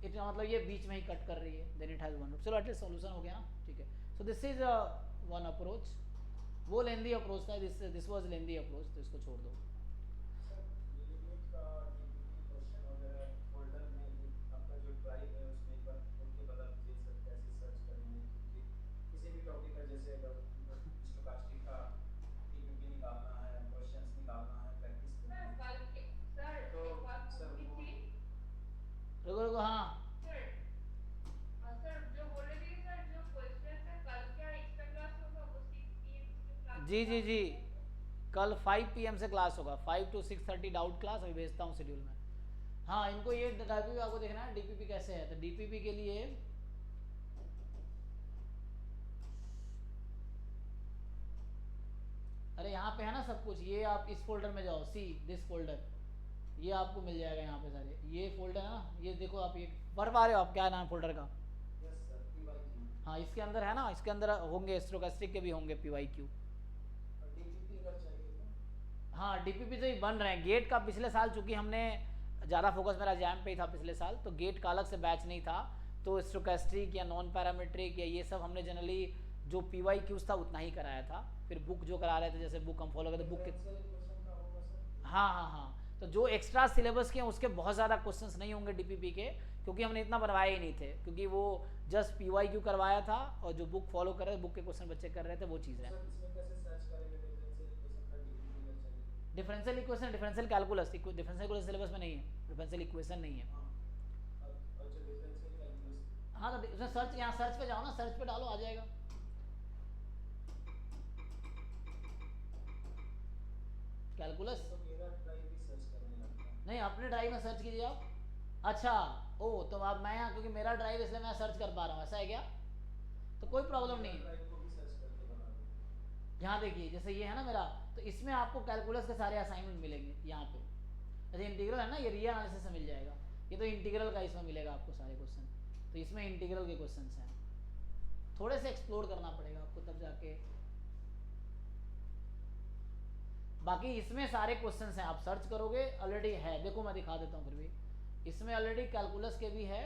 it मतलब ये बीच में ही कट कर रही है, then it has one root. चलो एटलीस्ट सॉल्यूशन हो गया ना, ठीक है। So this is one approach. वो लेंदी अप्रोच था, दिस वाज लेंदी अप्रोच, तो इसको छोड़ दो। सर लिमिट का डीपीपी क्वेश्चन वगैरह फोल्डर में आपका जो ड्राइव है उसमें एक बार खोल के बता दीजिए सर कैसे सर्च करेंगे, क्योंकि किसी भी टॉपिक का जैसे अगर स्टोकास्टिक का डीपीपी निकालना है, क्वेश्चंस निकालना है, प्रैक्टिस करनी है, कल के सर तो एक बात सर पूछनी वो थी रुको रुको, हाँ सर। सर जो बोल रहे थे सर, जो क्वेश्चन है कल क्या एक्स्ट्रा क्लास होगा, वो 6 PM की क्लास जी जी जी, कल 5 PM से क्लास होगा, 5 to 6:30 डाउट क्लास अभी भेजता हूँ शेड्यूल में। हाँ इनको ये डीपीपी आपको देखना है, डीपीपी कैसे है। तो डीपीपी के लिए अरे यहाँ पे है ना सब कुछ, ये आप इस फोल्डर में जाओ, सी दिस फोल्डर, ये आपको मिल जाएगा यहाँ पे सारे, ये फोल्डर है ना, ये देखो आप, ये पढ़ पा रहे हो आप क्या नाम फोल्डर का? यस सर पीवाईक्यू हाँ इसके अंदर है ना, इसके अंदर होंगे स्टोकेस्टिक के भी होंगे पीवाईक्यू। और डीपीपी अगर चाहिए तो हाँ डीपीपी से ही बन रहे हैं। गेट का पिछले साल चूंकि हमने ज़्यादा फोकस मेरा जैम पे ही था पिछले साल, तो गेट का अलग से बैच नहीं था, तो स्टोकेस्ट्रिक या नॉन पैरामीट्रिक या ये सब हमने जनरली जो पीवाईक्यूज था उतना ही कराया था। फिर बुक जो करा रहे थे, जैसे बुक हम फॉलो करते बुक के, डिफरेंशियल इक्वेशन का होगा सर। हाँ हाँ हाँ, तो जो एक्स्ट्रा सिलेबस के हैं उसके बहुत ज़्यादा क्वेश्चंस नहीं होंगे डीपीपी के, क्योंकि हमने इतना बनवाए ही नहीं थे, क्योंकि वो जस्ट पीवाईक्यू करवाया था और जो बुक फॉलो कर रहे थे, बुक के क्वेश्चन बच्चे कर रहे थे, वो चीज़ है। सर इसमें कैसे सर्च करेंगे डिफरेंशियल इक्वेशन का डीपीपी अगर चाहिए? Differential equation, differential calculus, differential calculus syllabus में नहीं है, डिफरेंशियल इक्वेशन नहीं है। हाँ और जो डिफरेंशियल कैलकुलस हाँ तो उसमें सर्च, यहाँ सर्च पे जाओ ना, सर्च पे डालो आ जाएगा। कैलकुलस तो मेरा ड्राइव भी सर्च करने लगता है। नहीं, अपने ड्राइव में सर्च कीजिए आप। अच्छा ओ, तो अब मैं यहाँ, क्योंकि मेरा ड्राइव इसलिए मैं सर्च कर पा रहा हूँ, ऐसा है क्या? तो कोई प्रॉब्लम नहीं है। ड्राइव को भी सर्च करके बना दूँ। यहाँ देखिए जैसे ये है ना मेरा, तो इसमें आपको कैलकुलस के सारे असाइनमेंट मिलेंगे यहाँ पे। जैसे इंटीग्रल है ना, ये रिया एनालिसिस से मिल जाएगा, ये तो इंटीग्रल का इसमें मिलेगा आपको सारे क्वेश्चन, तो इसमें इंटीग्रल के क्वेश्चन हैं। थोड़े से एक्सप्लोर करना पड़ेगा आपको तब जाके, बाकी इसमें सारे क्वेश्चंस हैं, आप सर्च करोगे ऑलरेडी है। देखो मैं दिखा देता हूँ फिर भी, इसमें ऑलरेडी कैलकुलस के भी है।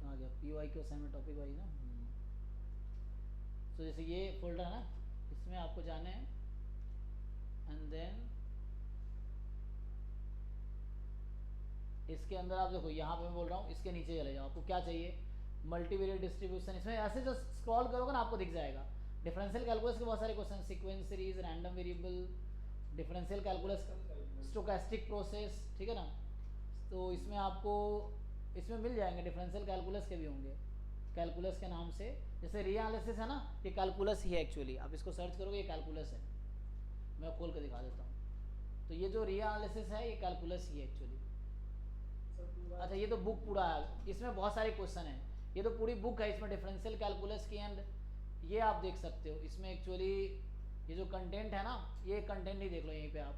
कहाँ गया पीवाईक्यू असाइनमेंट टॉपिक वाइज ना। तो जैसे ये फोल्डर है ना, इसमें आपको जाने हैं एंड देन इसके अंदर आप देखो, यहाँ पे मैं बोल रहा हूँ इसके नीचे चले जाओ, आपको क्या चाहिए, मल्टीवेरिएट डिस्ट्रीब्यूशन। इसमें ऐसे जो स्क्रॉल करोगे ना आपको दिख जाएगा डिफरेंशियल कैलकुलस के बहुत सारे question, sequence series, random variable, differential calculus, stochastic process, ठीक है ना। तो इसमें आपको इसमें मिल जाएंगे, डिफरेंशियल कैलकुलस के भी होंगे कैलकुलस के नाम से। जैसे रिया एनालिसिस है ना, ये कैलकुलस ही है एक्चुअली, आप इसको सर्च करोगे ये कैलकुलस है। मैं खोल के दिखा देता हूँ, तो ये जो रिया एनालिसिस है ये कैलकुलस ही है एक्चुअली। अच्छा ये तो बुक पूरा है, इसमें बहुत सारे क्वेश्चन हैं, ये तो पूरी बुक है, इसमें डिफरेंशियल कैलकुलस की, एंड ये आप देख सकते हो इसमें एक्चुअली ये जो कंटेंट है ना, ये कंटेंट ही देख लो यहीं पे आप।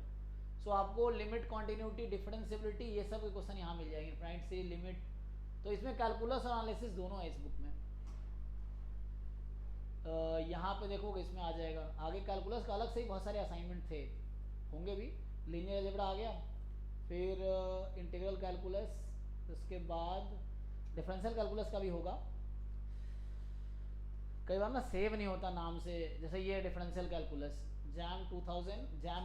सो आपको लिमिट, कॉन्टिन्यूटी, डिफरेंशिएबिलिटी, ये सब के क्वेश्चन यहाँ मिल जाएंगे, इनफाइनाइट सीरीज, लिमिट। तो इसमें कैलकुलस और एनालिसिस दोनों है इस बुक में। यहाँ पे देखोगे इसमें आ जाएगा आगे, कैलकुलस का अलग से ही बहुत सारे असाइनमेंट थे, होंगे भी। लीनियर अलजेब्रा आ गया, फिर इंटीग्रल कैलकुलस, उसके बाद डिफरेंशियल कैलकुलस का भी होगा। कई बार ना सेव नहीं होता नाम से, जैसे ये डिफरेंशियल कैलकुलस जैम 2000, जैम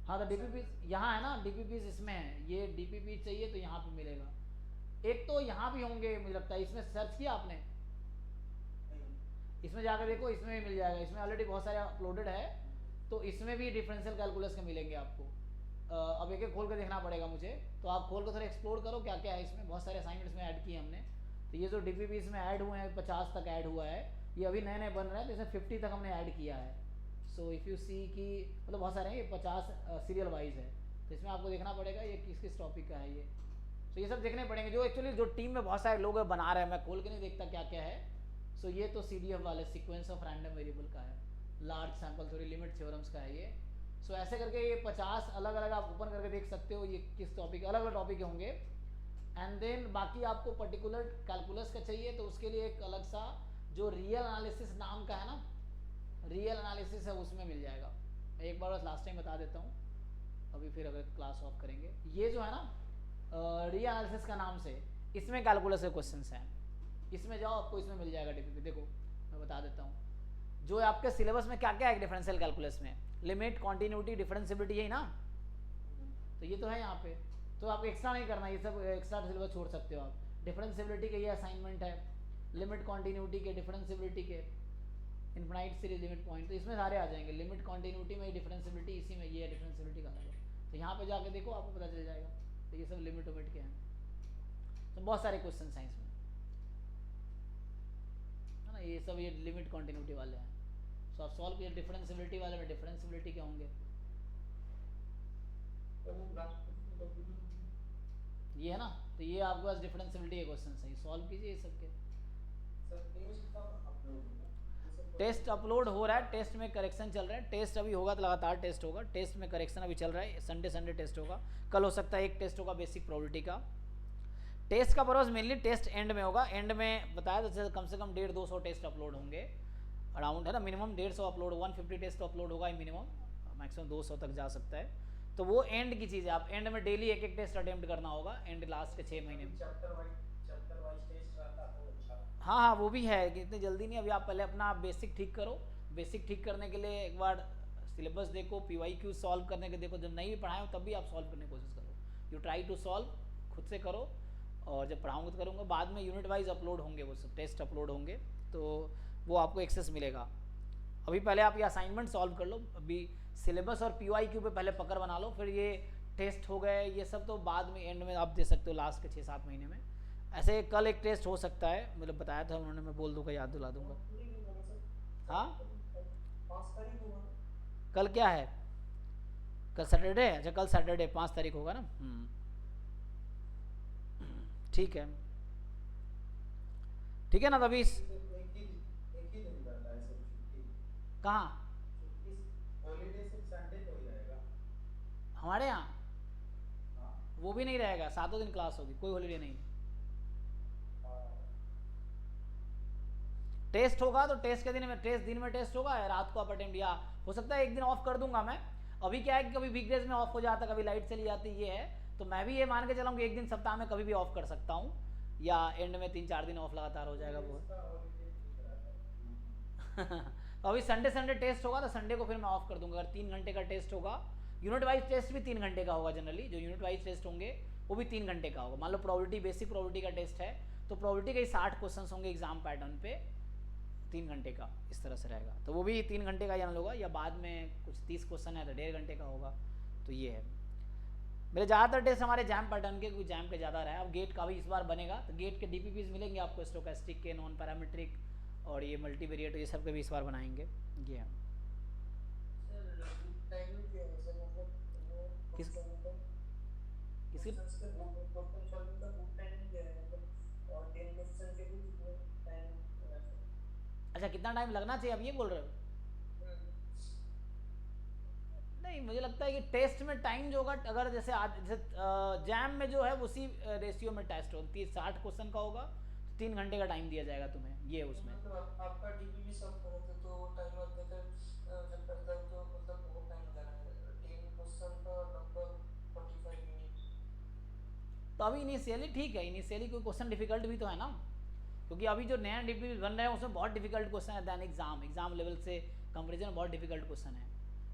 हाँ तो डीपीपी यहाँ है ना, डीपीपी इसमें है, ये डीपीपी चाहिए तो यहाँ पे मिलेगा। एक तो यहाँ भी होंगे मुझे लगता है, इसमें सर्च किया आपने, इसमें जाकर देखो, इसमें भी मिल जाएगा, इसमें ऑलरेडी बहुत सारे अपलोडेड है, तो इसमें भी डिफरेंशियल कैलकुलस के मिलेंगे आपको। अब एक एक खोल कर देखना पड़ेगा मुझे, तो आप खोल कर थोड़ा एक्सप्लोर करो क्या क्या है इसमें, बहुत सारे असाइनमेंट्स में ऐड किए हमने। तो ये जो डीपीपी इसमें ऐड हुए हैं 50 तक ऐड हुआ है, ये अभी नए नए बन रहे हैं, तो इसमें 50 तक हमने ऐड किया है। सो इफ़ यू सी कि मतलब बहुत सारे हैं, ये 50 सीरियल वाइज है, तो इसमें आपको देखना पड़ेगा ये किस किस टॉपिक का है ये। तो ये सब देखने पड़ेंगे, जो एक्चुअली जो टीम में बहुत सारे लोग बना रहे हैं, मैं खोल के नहीं देखता क्या क्या है। सो ये तो CDF वाले सीक्वेंस ऑफ रैंडम वेरिएबल का है, large sample theory limit theorems का है ये। सो ऐसे करके ये 50 अलग अलग आप ओपन करके देख सकते हो, ये किस टॉपिक, अलग अलग टॉपिक होंगे। एंड देन बाकी आपको पर्टिकुलर कैलकुलस का चाहिए तो उसके लिए एक अलग सा जो रियल एनालिसिस नाम का है ना, रियल एनालिसिस है, उसमें मिल जाएगा। एक बार बस लास्ट टाइम बता देता हूँ, अभी फिर अगर क्लास ऑफ करेंगे। ये जो है ना रियल एनालिसिस का नाम से, इसमें कैलकुलस के क्वेश्चंस हैं, इसमें जाओ आपको इसमें मिल जाएगा DPP। देखो मैं बता देता हूँ जो आपके सिलेबस में क्या क्या है डिफरेंशियल कैलकुलस में, लिमिट, कॉन्टिन्यूटी, डिफरेंशिएबिलिटी, यही ना, तो ये तो है यहाँ पे। तो आप एक्स्ट्रा नहीं करना, ये सब एक्स्ट्रा सिलेबस छोड़ सकते हो आप। डिफरेंशिएबिलिटी के ये असाइनमेंट है, लिमिट कॉन्टिन्यूटी के, डिफरेंशिएबिलिटी के, इनफाइनाइट सीरीज लिमिट पॉइंट, तो इसमें सारे आ जाएंगे। लिमिट कॉन्टिन्यूटी में डिफरेंशिएबिलिटी, इसी में ये डिफरेंशिएबिलिटी का अलग है, तो यहाँ पे जाके देखो आपको पता चल जाएगा। तो ये सब लिमिट उमिट के हैं, तो बहुत सारे क्वेश्चन हैं इसमें, है ना। ये सब ये लिमिट कॉन्टिन्यूटी वाले हैं। सो आप सॉल्व किए डिफरेंशिएबिलिटी वाले में, डिफरेंशिएबिलिटी के होंगे ये है ना, तो ये आपके पास डिफरेंशिएबिलिटी के क्वेश्चन हैं, सॉल्व कीजिए ये सब के। टेस्ट अपलोड हो रहा है, टेस्ट में करेक्शन चल रहा है, टेस्ट अभी होगा तो लगातार टेस्ट होगा, टेस्ट में करेक्शन अभी चल रहा है, संडे टेस्ट होगा, कल हो सकता है एक टेस्ट होगा बेसिक प्रोबेबिलिटी का। टेस्ट का पर्पस मेनली टेस्ट एंड में होगा, एंड में बताया तो कम से कम 150-200 टेस्ट अपलोड होंगे अराउंड, है ना। मिनिमम 150 अपलोड, 150 टेस्ट अपलोड होगा मिनिमम, मैक्सिमम 200 तक जा सकता है। तो वो एंड की चीज़ है, आप एंड में डेली एक टेस्ट अटेम्प्ट करना होगा, एंड लास्ट के 6 महीने में। चैप्टर वाइज टेस्ट रहता तो अच्छा। हाँ वो भी है कि इतनी जल्दी नहीं, अभी आप पहले अपना बेसिक ठीक करो। बेसिक ठीक करने के लिए एक बार सिलेबस देखो, PYQ सॉल्व करने के देखो, जब नहीं भी पढ़ाए हो तब भी आप सॉल्व करने की कोशिश करो, यू ट्राई टू सॉल्व, खुद से करो। और जब पढ़ाऊँगा तो करूँगा, बाद में यूनिट वाइज अपलोड होंगे, वो सब टेस्ट अपलोड होंगे, तो वो आपको एक्सेस मिलेगा। अभी पहले आप ये असाइनमेंट सॉल्व कर लो, अभी सिलेबस और PYQ पे पहले पकड़ बना लो, फिर ये टेस्ट हो गए ये सब तो बाद में एंड में आप दे सकते हो, लास्ट के 6-7 महीने में। ऐसे कल एक टेस्ट हो सकता है, मतलब बताया था उन्होंने, मैं बोल दूँगा, याद दिला दूँगा। हाँ कल क्या है, कल सैटरडे है, अच्छा कल सैटरडे 5 तारीख होगा ना। ठीक है, ठीक है ना। तभी एक ही दिन रहता है सब छुट्टी, कहाँ हॉलीडे सिर्फ संडे को ही रहेगा हमारे यहाँ, हाँ। वो भी नहीं रहेगा, 7 दिन क्लास होगी, कोई हॉलीडे नहीं। टेस्ट होगा तो टेस्ट के दिन में, टेस्ट दिन में टेस्ट होगा, रात को आप अटेम्प्ट, या हो सकता है एक दिन ऑफ कर दूंगा मैं। अभी क्या है कि कभी वीकडेज में ऑफ हो जाता है, कभी लाइट चली जाती है, ये है, तो मैं भी ये मान के चलाऊँ कि एक दिन सप्ताह में कभी भी ऑफ कर सकता हूँ, या एंड में 3-4 दिन ऑफ लगातार हो जाएगा वो। तो अभी संडे टेस्ट होगा तो संडे को फिर मैं ऑफ कर दूंगा। अगर 3 घंटे का टेस्ट होगा, यूनिट वाइज टेस्ट भी 3 घंटे का होगा जनरली, जो यूनिट वाइज टेस्ट होंगे वो भी 3 घंटे का होगा। मान लो प्रोबेबिलिटी, बेसिक प्रोबेबिलिटी का टेस्ट है तो प्रोबेबिलिटी के ही 60 क्वेश्चन होंगे एग्जाम पैटर्न पे, 3 घंटे का इस तरह से रहेगा, तो वो भी 3 घंटे का जनरल होगा, या बाद में कुछ 30 क्वेश्चन है तो 1.5 घंटे का होगा। तो ये है मेरे ज़्यादातर टेस्ट हमारे जैम पैटर्न के, क्योंकि जैम पे ज़्यादा रहा है। अब गेट का भी इस बार बनेगा, तो गेट के DPPs मिलेंगे आपको, स्टोकेस्टिक के, नॉन पैरामीट्रिक और ये मल्टीवेरिएट, ये सब के भी इस बार बनाएंगे। ये है किस किसकी, अच्छा कितना टाइम लगना चाहिए आप ये बोल रहे हो? नहीं मुझे लगता है कि टेस्ट में टाइम जो होगा, अगर जैसे आज जैसे जैम में जो है उसी रेशियो में टेस्ट हो, 60 क्वेश्चन का होगा तो 3 घंटे का टाइम दिया जाएगा तुम्हें, ये उसमें। आपका DPP सब करोगे तो टाइमर देकर जब करता है तो मतलब बहुत टाइम लग रहा है, 10 क्वेश्चन का लगभग 45 मिनट। तो अभी इनिशियली ठीक है, इनिशियली कोई क्वेश्चन डिफिकल्ट भी तो है ना, क्योंकि अभी जो नया DPP बन रहे हैं उसमें बहुत डिफिकल्ट क्वेश्चन है, दैन एग्जाम लेवल से कंपेरिजन में बहुत डिफिकल्ट क्वेश्चन है।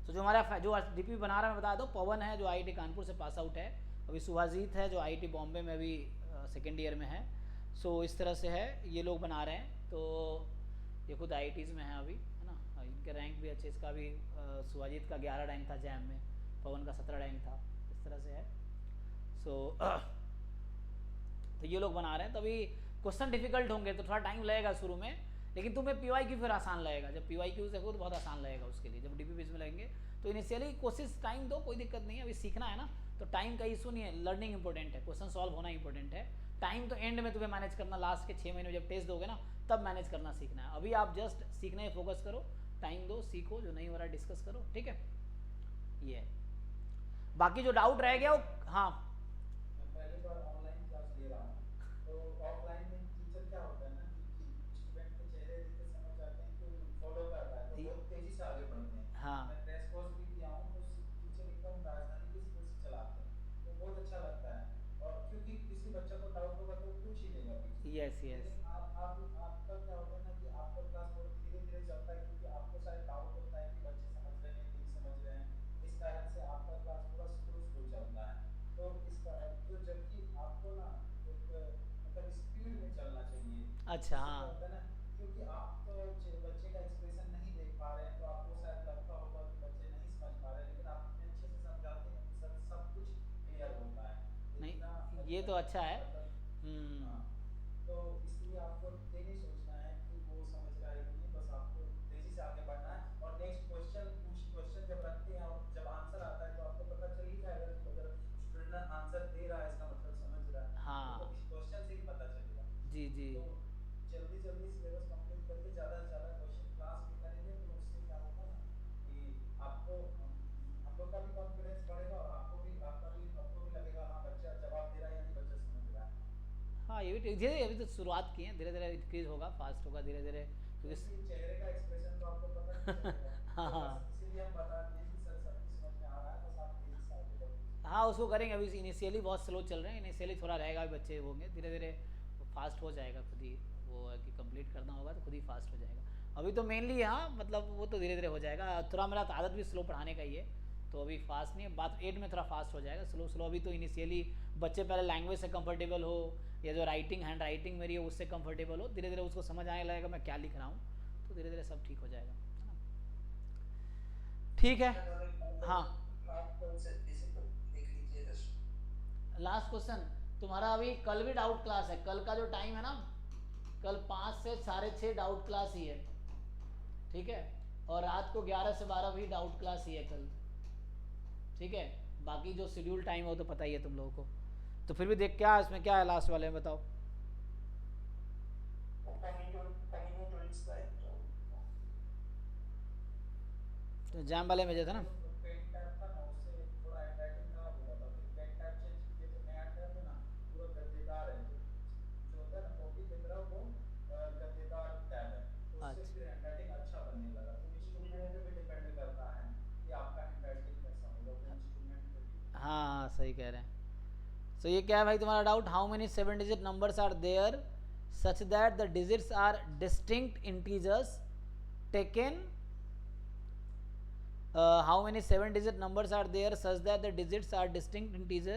तो जो हमारा जो DPP बना रहा है मैं बता दूँ, पवन है जो IIT कानपुर से पास आउट है, अभी सुभाजीत है जो IIT बॉम्बे में अभी 2nd ईयर में है। सो इस तरह से है, ये लोग बना रहे हैं, तो ये खुद IITs में है अभी, है ना, इनके रैंक भी अच्छे, इसका भी सुभाजीत का 11 रैंक था जैम में, पवन का 17 रैंक था, इस तरह से है। सो तो ये लोग बना रहे हैं, तभी क्वेश्चन डिफिकल्ट होंगे तो थोड़ा टाइम लगेगा शुरू में, लेकिन तुम्हें PYQ फिर आसान लगेगा, जब PYQ से हो तो बहुत आसान लगेगा उसके लिए, जब DPPs में लगेंगे तो इनिशियली कोशिश टाइम दो, कोई दिक्कत नहीं है, अभी सीखना है ना, तो टाइम का इशू नहीं है, लर्निंग इंपॉर्टेंट है, क्वेश्चन सॉल्व होना इंपॉर्टेंट है, टाइम तो एंड में तुम्हें मैनेज करना, लास्ट के 6 महीने जब टेस्ट दोगे ना तब मैनेज करना सीखना है। अभी आप जस्ट सीखने में फोकस करो, टाइम दो, सीखो, जो नहीं हो रहा डिस्कस करो, ठीक है। ये है। बाकी जो डाउट रह गया वो, हाँ मैं पहली बार ऑनलाइन क्लास ले रहा हूँ, तो ऑफलाइन में टीचर क्या होता है ना कि स्टूडेंट के चेहरे देख के समझ जाते हैं कि फॉलो कर रहा है, तो बहुत तेजी से आगे बढ़ते हैं। हाँ मैं क्रैश कोर्स भी दिया हूँ, तो टीचर एकदम राजधानी की स्पीड से चलाते हैं, तो बहुत अच्छा लगता है। और क्योंकि किसी बच्चे को डाउट होगा तो वो पूछ ही लेगा पीछे। यस यस लेकिन आपका क्या होता है ना कि आपका क्लास बहुत धीरे धीरे चलता है, क्योंकि आपको शायद डाउट होता है कि बच्चे समझ रहे हैं नहीं समझ रहे हैं, इस कारण से आपका क्लास थोड़ा स्लो स्लो चलता है। तो इसका तो जबकि आपको ना एक मतलब स्पीड में चलना चाहिए। अच्छा इससे क्या हाँ होता है ना, क्योंकि आप तो बच्चे का एक्सप्रेशन नहीं देख पा रहे हैं, तो आपको शायद लगता होगा कि बच्चे नहीं समझ पा रहे हैं, लेकिन आप इतने अच्छे से समझाते हैं कि सब कुछ क्लियर होता है। तो इतना नहीं ये तो अच्छा है। मतलब हाँ, तो इसलिए आपको ये नहीं सोचना है कि वो समझ रहा है कि नहीं, बस आपको तेजी से आगे बढ़ना है। और नेक्स्ट क्वेश्चन जब रखते हैं और जब आंसर आता है तो आपको पता चल ही जाएगा कि अगर स्टूडेंट आंसर दे रहा है इसका मतलब समझ रहा है, तो हाँ इस क्वेश्चन से ही पता चलेगा। जी जी तो जल्दी जल्दी सिलेबस कंप्लीट करके ज़्यादा से ज़्यादा क्वेश्चन क्लास में करेंगे, तो उससे क्या होगा ना कि आपको हम लोग का भी कॉन्फिडेंस बढ़ेगा और आपको भी लगेगा हाँ बच्चा जवाब दे रहा है यानी बच्चा समझ रहा है। हाँ, ये भी ठीक, धीरे अभी तो शुरुआत की है, धीरे धीरे इंक्रीज होगा, फास्ट होगा धीरे धीरे, क्योंकि क्योंकि चेहरे का एक्सप्रेशन तो आपको पता नहीं चलेगा, हाँ तो हाँ बस इसीलिए हम बता दिए कि सर सब कुछ समझ में आ रहा है, बस आप तेजी से आगे बढ़ दीजिए। हाँ उसको करेंगे। अभी इनिशियली बहुत स्लो चल रहे हैं, इनिशियली थोड़ा रहेगा, बच्चे होंगे, धीरे धीरे फास्ट हो जाएगा खुद ही। वो है कि कंप्लीट करना होगा तो खुद ही फास्ट हो जाएगा। अभी तो मेनली हाँ मतलब वो तो धीरे धीरे हो जाएगा। थोड़ा मेरा आदत भी स्लो पढ़ाने का ही है, तो अभी फास्ट नहीं है, बात 8 में थोड़ा फास्ट हो जाएगा, स्लो स्लो। अभी तो इनिशियली बच्चे पहले लैंग्वेज से कंफर्टेबल हो, या जो राइटिंग हैंड राइटिंग मेरी है उससे कंफर्टेबल हो, धीरे धीरे उसको समझ आने लगेगा मैं क्या लिख रहा हूँ, तो धीरे धीरे सब ठीक हो जाएगा, है ना। ठीक है। हाँ आप कौन से इसी को देख लीजिए जस्ट। लास्ट क्वेश्चन, तुम्हारा अभी कल भी डाउट क्लास है, कल का जो टाइम है ना, कल 5 से 6:30 डाउट क्लास ही है, ठीक है। और रात को 11 से 12 भी डाउट क्लास ही है कल, ठीक है। बाकी जो शेड्यूल टाइम है वो तो पता ही है तुम लोगों को। तो फिर भी देख क्या इसमें क्या है लास्ट वाले में बताओ। कम्युनिटी स्लाइड तो जैम वाले में जो था ना, जो पेन टैब था ना उससे थोड़ा हैंडराइटिंग खराब हो रहा था, फिर पेन टैब चेंज किए तो नया टैब है ना पूरा गद्देदार है, जो होता है ना कॉपी की तरह वो गद्देदार टैब है, तो उससे अच्छा फिर हैंडराइटिंग अच्छा बनने लगा। तो इंस्ट्रूमेंट पे भी डिपेंड करता है कि आपका हैंडराइटिंग कैसा होगा, वो इंस्ट्रूमेंट पे भी है। हाँ सही कह रहे हैं। सो ये क्या है भाई तुम्हारा doubt, how many 7 digit numbers are there such that the digits are distinct integers taken how many 7 digit numbers are there such that the digits are distinct integer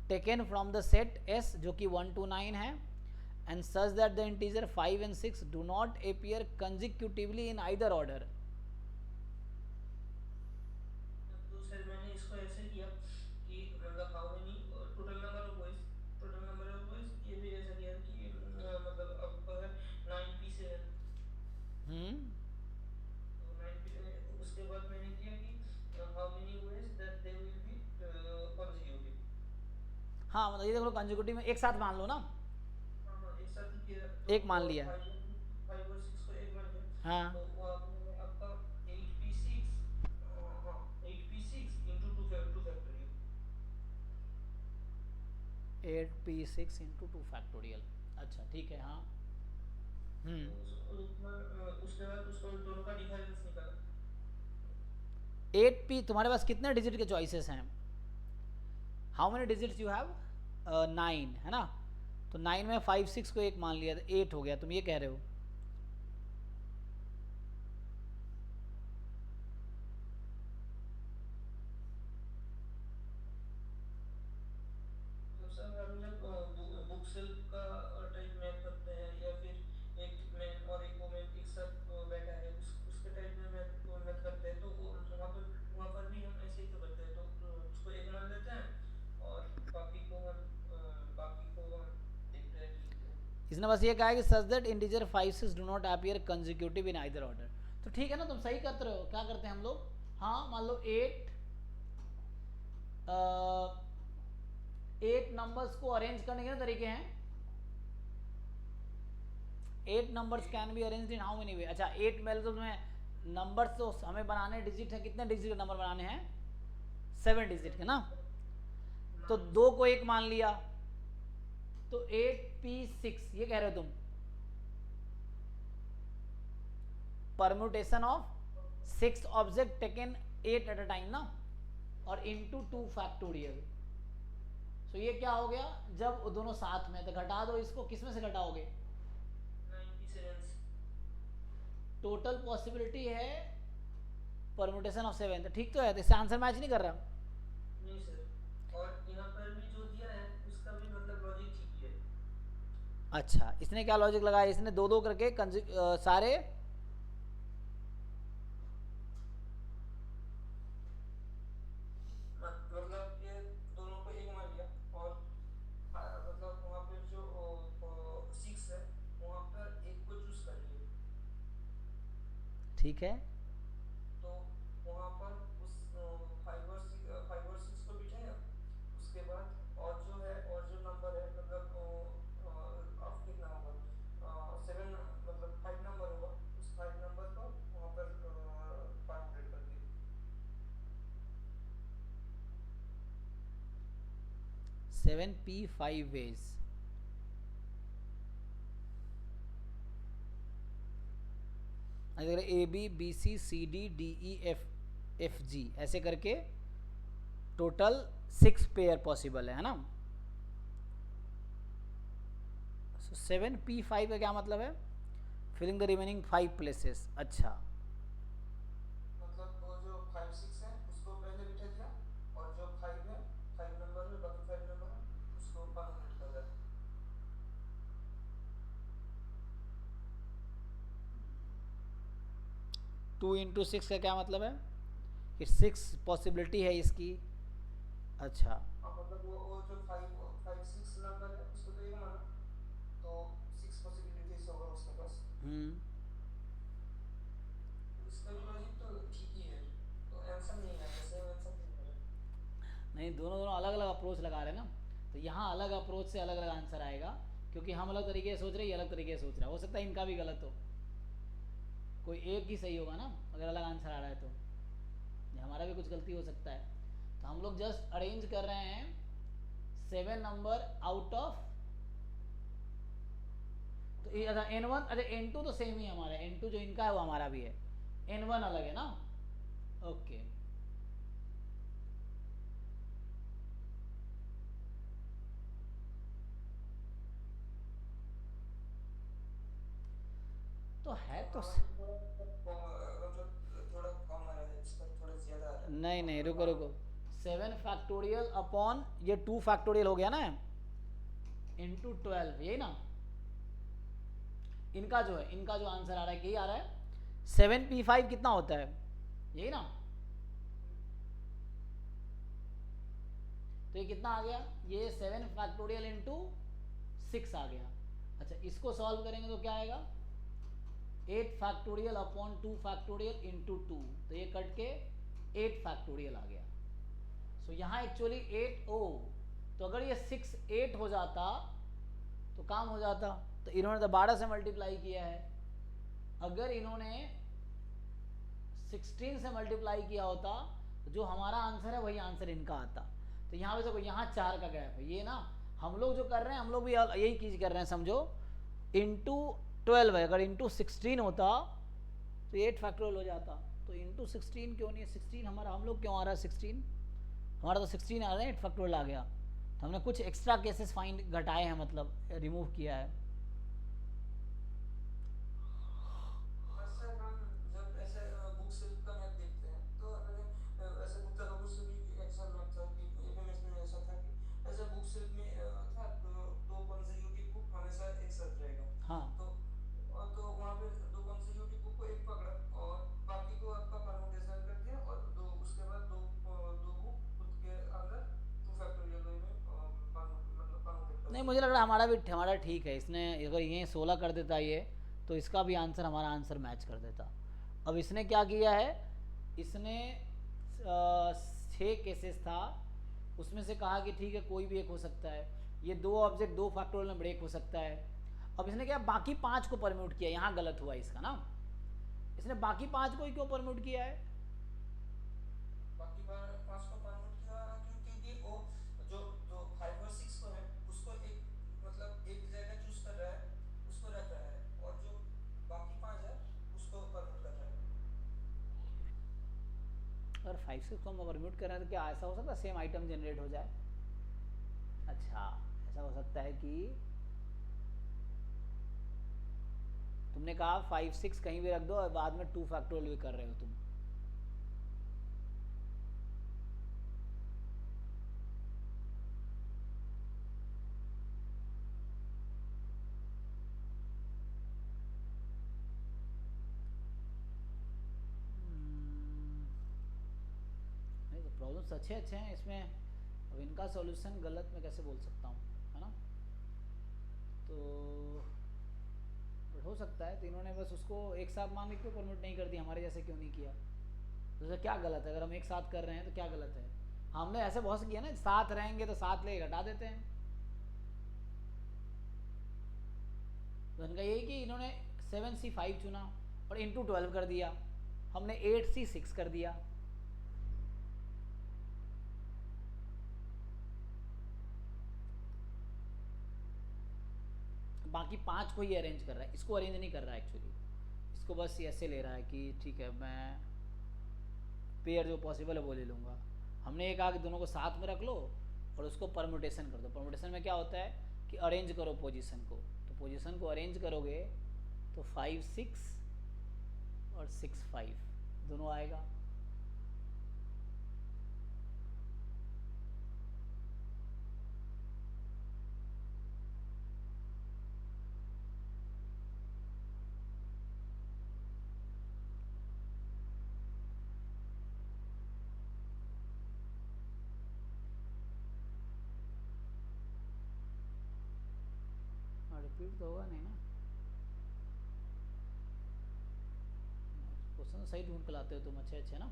taken from the set S जो कि 1 to 9 है, and such that the integer 5 and 6 do not appear consecutively in either order। तो सर मैंने इसको ऐसे किया कि मतलब how many total number of voice ये भी ऐसा किया कि मतलब अब अगर 9p7 तो 9p उसके बाद मैंने किया कि how many voice that they will be consecutive. हाँ मतलब ये देख लो कंजिक्यूटिव में एक साथ मान लो ना, हाँ हाँ एक साथ ही किया तो एक मान लिया, 5 और 6 को एक मान लिया। हाँ तो वहाँ पे मैंने आपका 8p6 हाँ 8p6 into 2 factorial 8p6 into 2 factorial. अच्छा ठीक है हाँ। उसके बाद उसको दोनों का डिफरेंस निकाला। 8p तुम्हारे पास कितने डिजिट के चॉइसेस हैं, how many digits you have, 9 है ना, तो 9 में 5 6 को एक मान लिया तो 8 हो गया, तुम ये कह रहे हो। सर हम जब बुक सेल्फ का टाइप मैप करते हैं या फिर एक मैन और एक वोमेन एक साथ बैठा है उसके टाइप में मैथ करते हैं, तो वहाँ पर भी हम ऐसे ही तो करते हैं, तो उसको एक मान लेते हैं और बाकी को हम देखते हैं कि इसने बस ये कहा है कि such that integer 5 6 do not appear consecutive in either order. तो ठीक है ना, तुम सही करते रहो। क्या करते हैं हम लोग, हाँ मान लो 8 नंबर्स को अरेंज करने के ना तरीके हैं, 8 numbers can be arranged in how many way? अच्छा 8 में तो तुम्हें नंबर्स तो हमें बनाने डिजिट है, कितने डिजिट के नंबर बनाने हैं? 7 डिजिट के ना। तो 2 को 1 मान लिया तो 8p6 ये कह रहे हो तुम, permutation of 6 object taken 8 at a time ना, और इनटू 2 फैक्टोरियल। तो ये क्या हो गया, जब वो दोनों साथ में, तो घटा दो इसको, किसमें से घटाओगे? 97 टोटल पॉसिबिलिटी है परम्यूटेशन ऑफ 7, तो ठीक तो है, तो इससे आंसर मैच नहीं कर रहा। नहीं सर, और यहाँ पर भी जो दिया है उसका भी मतलब लॉजिक ठीक ही है। अच्छा, इसने क्या लॉजिक लगाया, इसने 2-2 करके सारे मतलब ये दोनों को एक मान लिया, और मतलब वहाँ पे जो 6 है वहाँ पर एक को चूज कर लिए, ठीक है। तो वहाँ पर उस 5 और 6 को बिठाया। उसके बाद और जो है, और जो नंबर है मतलब अब कितना होगा, 7 मतलब 5 नंबर होगा, उस 5 नंबर को वहाँ पर परमुटेट कर दिया। 7p5 ways। अगर A B B C C D D E F G ऐसे करके टोटल 6 पेयर पॉसिबल है ना। 7p5 का क्या मतलब है? Filling the remaining 5 places. अच्छा, मतलब वो जो 5 6 है उसको पहले बिठा दिया, और जो 5 है 5 नंबर में, बाकी 5 नंबर है उसको परमुटेट कर दिया। 2 इंटू 6 का क्या मतलब है कि 6 पॉसिबिलिटी है इसकी। अच्छा, और मतलब वो जो 5 6 नंबर है उसको तो एक माना, तो 6 पॉसिबिलिटीज होगा उसके पास। इसका भी लॉजिक तो ठीक ही है, तो आंसर नहीं आया, सेम आंसर नहीं आया। नहीं, दोनों दोनों अलग अलग अप्रोच लगा रहे हैं ना, तो यहाँ अलग अप्रोच से अलग अलग आंसर आएगा, क्योंकि हम अलग तरीके से सोच रहे हैं, ये अलग तरीके से सोच रहा है। हो सकता है इनका भी गलत हो, कोई एक ही सही होगा ना अगर अलग आंसर आ रहा है तो। ये हमारा भी कुछ गलती हो सकता है। तो हम लोग जस्ट अरेंज कर रहे हैं 7 नंबर आउट ऑफ, तो ये n1, अरे n2 तो सेम ही है हमारा, n2 जो इनका है वो हमारा भी है, n1 अलग है ना। ओके, तो है तो मतलब थोड़ा कम आ रहा है, इस पर थोड़ा ज्यादा आ रहा है। नहीं नहीं, रुको रुको, 7 फैक्टोरियल अपॉन ये 2 फैक्टोरियल हो गया ना, इंटू 12, यही ना इनका जो है, इनका जो आंसर आ रहा है यही आ रहा है। 7p5 कितना होता है, यही ना। तो ये कितना आ गया, ये 7 फैक्टोरियल इंटू 6 आ गया। अच्छा, इसको सॉल्व करेंगे तो क्या आएगा, 8 फैक्टोरियल अपॉन 2 फैक्टोरियल इंटू 2, तो ये कट के 8 फैक्टोरियल आ गया। सो यहाँ एक्चुअली 8 ओ, तो अगर ये 6 8 हो जाता तो काम हो जाता, तो इन्होंने तो 12 से मल्टीप्लाई किया है। अगर इन्होंने 16 से मल्टीप्लाई किया होता तो जो हमारा आंसर है वही आंसर इनका आता। तो यहाँ पे देखो, यहाँ 4 का गैप है, ये ना हम लोग जो कर रहे हैं, हम लोग भी यही चीज़ कर रहे हैं समझो, इंटू 12 है, अगर इंटू 16 होता तो 8 फैक्टोरियल हो जाता। तो इंटू 16 क्यों नहीं है, 16 हमारा, हम लोग क्यों आ रहा है 16, हमारा तो 16 आ रहा है, 8 फैक्टोरियल आ गया। तो हमने कुछ एक्स्ट्रा केसेस फाइंड घटाए हैं, मतलब रिमूव किया है। सर हम जब ऐसे बुक से का मैथ देखते हैं तो मैंने ऐसे बुक का बुक से भी ऐसा मैथ था कि एफएमएस में ऐसा था कि ऐसे बुक से में था तो दो कंसेक्यूटिव बुक हमेशा एक साथ रहेगा। हाँ, तो वहाँ पे दो कंसेक्यूटिव बुक को एक पकड़ा और बाकी को आपका परमुटेशन कर दिया, और दो उसके बाद दो बुक खुद के अंदर 2 फैक्टोरियल वे में मतलब परमुटेट कर नहीं दिया। मुझे लग रहा है हमारा ठीक है। इसने अगर ये 16 कर देता ये, तो इसका भी आंसर हमारा आंसर मैच कर देता। अब इसने क्या किया है, इसने 6 केसेस था, उसमें से कहा कि ठीक है कोई भी एक हो सकता है, ये 2 ऑब्जेक्ट 2 फैक्टोरियल में ब्रेक हो सकता है। अब इसने क्या बाकी 5 को परम्यूट किया, यहाँ गलत हुआ इसका ना, इसने बाकी 5 को ही क्यों परम्यूट किया है? बाकी बार 5 को परम्यूट किया क्योंकि वो जो जो 5 और 6 को है उसको एक मतलब एक जगह चूज कर रहा है, उसको रख रहा है, और जो बाकी 5 है उसको परम्यूट कर रहा है। अगर 5 6 को हम परम्यूट कर रहे हैं तो क्या ऐसा हो सकता है सेम आइटम जनरेट हो जाए? अच्छा, ऐसा हो सकता है कि तुमने कहा 5 6 कहीं भी रख दो और बाद में 2 फैक्टोरियल भी कर रहे हो तुम। नहीं तो प्रॉब्लम्स अच्छे हैं इसमें, अब इनका सॉल्यूशन गलत मैं कैसे बोल सकता हूँ, है ना? तो हो सकता है तो इन्होंने बस उसको एक साथ मान के क्यों परमिट नहीं कर दिया, हमारे जैसे क्यों नहीं किया? तो उससे क्या गलत है? अगर हम एक साथ कर रहे हैं तो क्या गलत है? हमने ऐसे बहुत से किया ना, साथ रहेंगे तो साथ ले घटा देते हैं। तो इनका यही कि इन्होंने 7C5 चुना और इंटू 12 कर दिया, हमने 8C6 कर दिया। बाकी 5 को ही अरेंज कर रहा है, इसको अरेंज नहीं कर रहा है एक्चुअली, इसको बस ऐसे ले रहा है कि ठीक है मैं पेयर जो पॉसिबल है वो ले लूँगा। हमने ये कहा कि दोनों को साथ में रख लो और उसको परमुटेशन कर दो। परमुटेशन में क्या होता है कि अरेंज करो पोजीशन को, तो पोजीशन को अरेंज करोगे तो 5 6 और 6 5 दोनों आएगा। रिपीट तो होगा नहीं ना, क्वेश्चन सही ढूंढ कर लाते हो तुम, अच्छे ना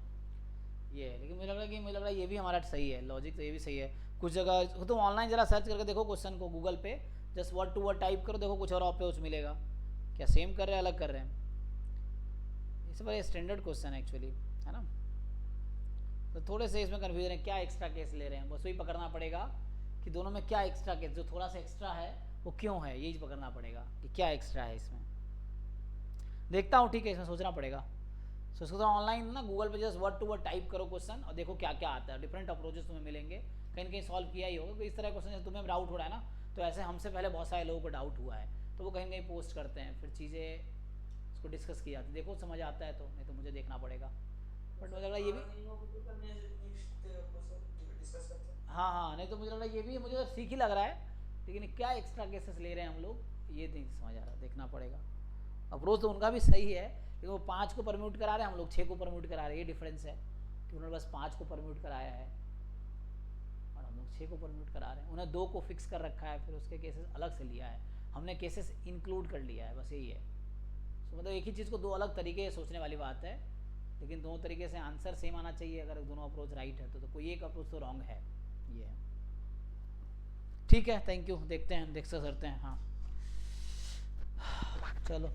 ये है। लेकिन मुझे लग रहा है ये भी हमारा सही है, लॉजिक तो ये भी सही है। कुछ जगह तुम ऑनलाइन जरा सर्च करके देखो क्वेश्चन को, गूगल पे just word to word type करो, देखो कुछ और अप्रोच मिलेगा, क्या सेम कर रहे हैं अलग कर रहे हैं। इस पर स्टैंडर्ड क्वेश्चन है एक्चुअली, है ना? तो थोड़े से इसमें कन्फ्यूजन है, क्या एक्स्ट्रा केस ले रहे हैं, बस वही पकड़ना पड़ेगा कि दोनों में क्या एक्स्ट्रा केस, जो थोड़ा सा एक्स्ट्रा है वो क्यों है, यही पकड़ना पड़ेगा कि क्या एक्स्ट्रा है इसमें। देखता हूँ, ठीक है, इसमें सोचना पड़ेगा। सो इसको तो ऑनलाइन ना गूगल पे just word to word type करो क्वेश्चन और देखो क्या क्या आता है, डिफरेंट अप्रोचेस तुम्हें मिलेंगे, कहीं कहीं सॉल्व किया ही होगा। इस तरह क्वेश्चन जैसे तुम्हें डाउट हो रहा है ना, तो ऐसे हमसे पहले बहुत सारे लोगों को डाउट हुआ है, तो वो कहीं कहीं पोस्ट करते हैं, फिर चीज़ें उसको डिस्कस की जाती है, देखो समझ आता है तो, नहीं तो मुझे देखना पड़ेगा। बट मुझे लग रहा है ये भी हाँ, नहीं तो मुझे लग रहा है ये भी मुझे तो ठीक ही लग रहा है, लेकिन क्या एक्स्ट्रा केसेस ले रहे हैं हम लोग ये नहीं समझ आ रहा, देखना पड़ेगा। अप्रोच तो उनका भी सही है, लेकिन वो 5 को परम्यूट करा रहे हैं, हम लोग 6 को परम्यूट करा रहे हैं, ये डिफरेंस है कि उन्होंने बस 5 को परम्यूट कराया है और हम लोग 6 को परम्यूट करा रहे हैं। उन्हें 2 को फिक्स कर रखा है, फिर उसके केसेस अलग से लिया है, हमने केसेस इंक्लूड कर लिया है, बस यही है। तो मतलब एक ही चीज़ को दो अलग तरीके से सोचने वाली बात है, लेकिन दोनों तरीके से आंसर सेम आना चाहिए। अगर दोनों अप्रोच राइट है तो कोई एक अप्रोच तो रॉन्ग है, ये है। ठीक है, थैंक यू, देखते हैं, डिस्कस करते हैं। हाँ चलो।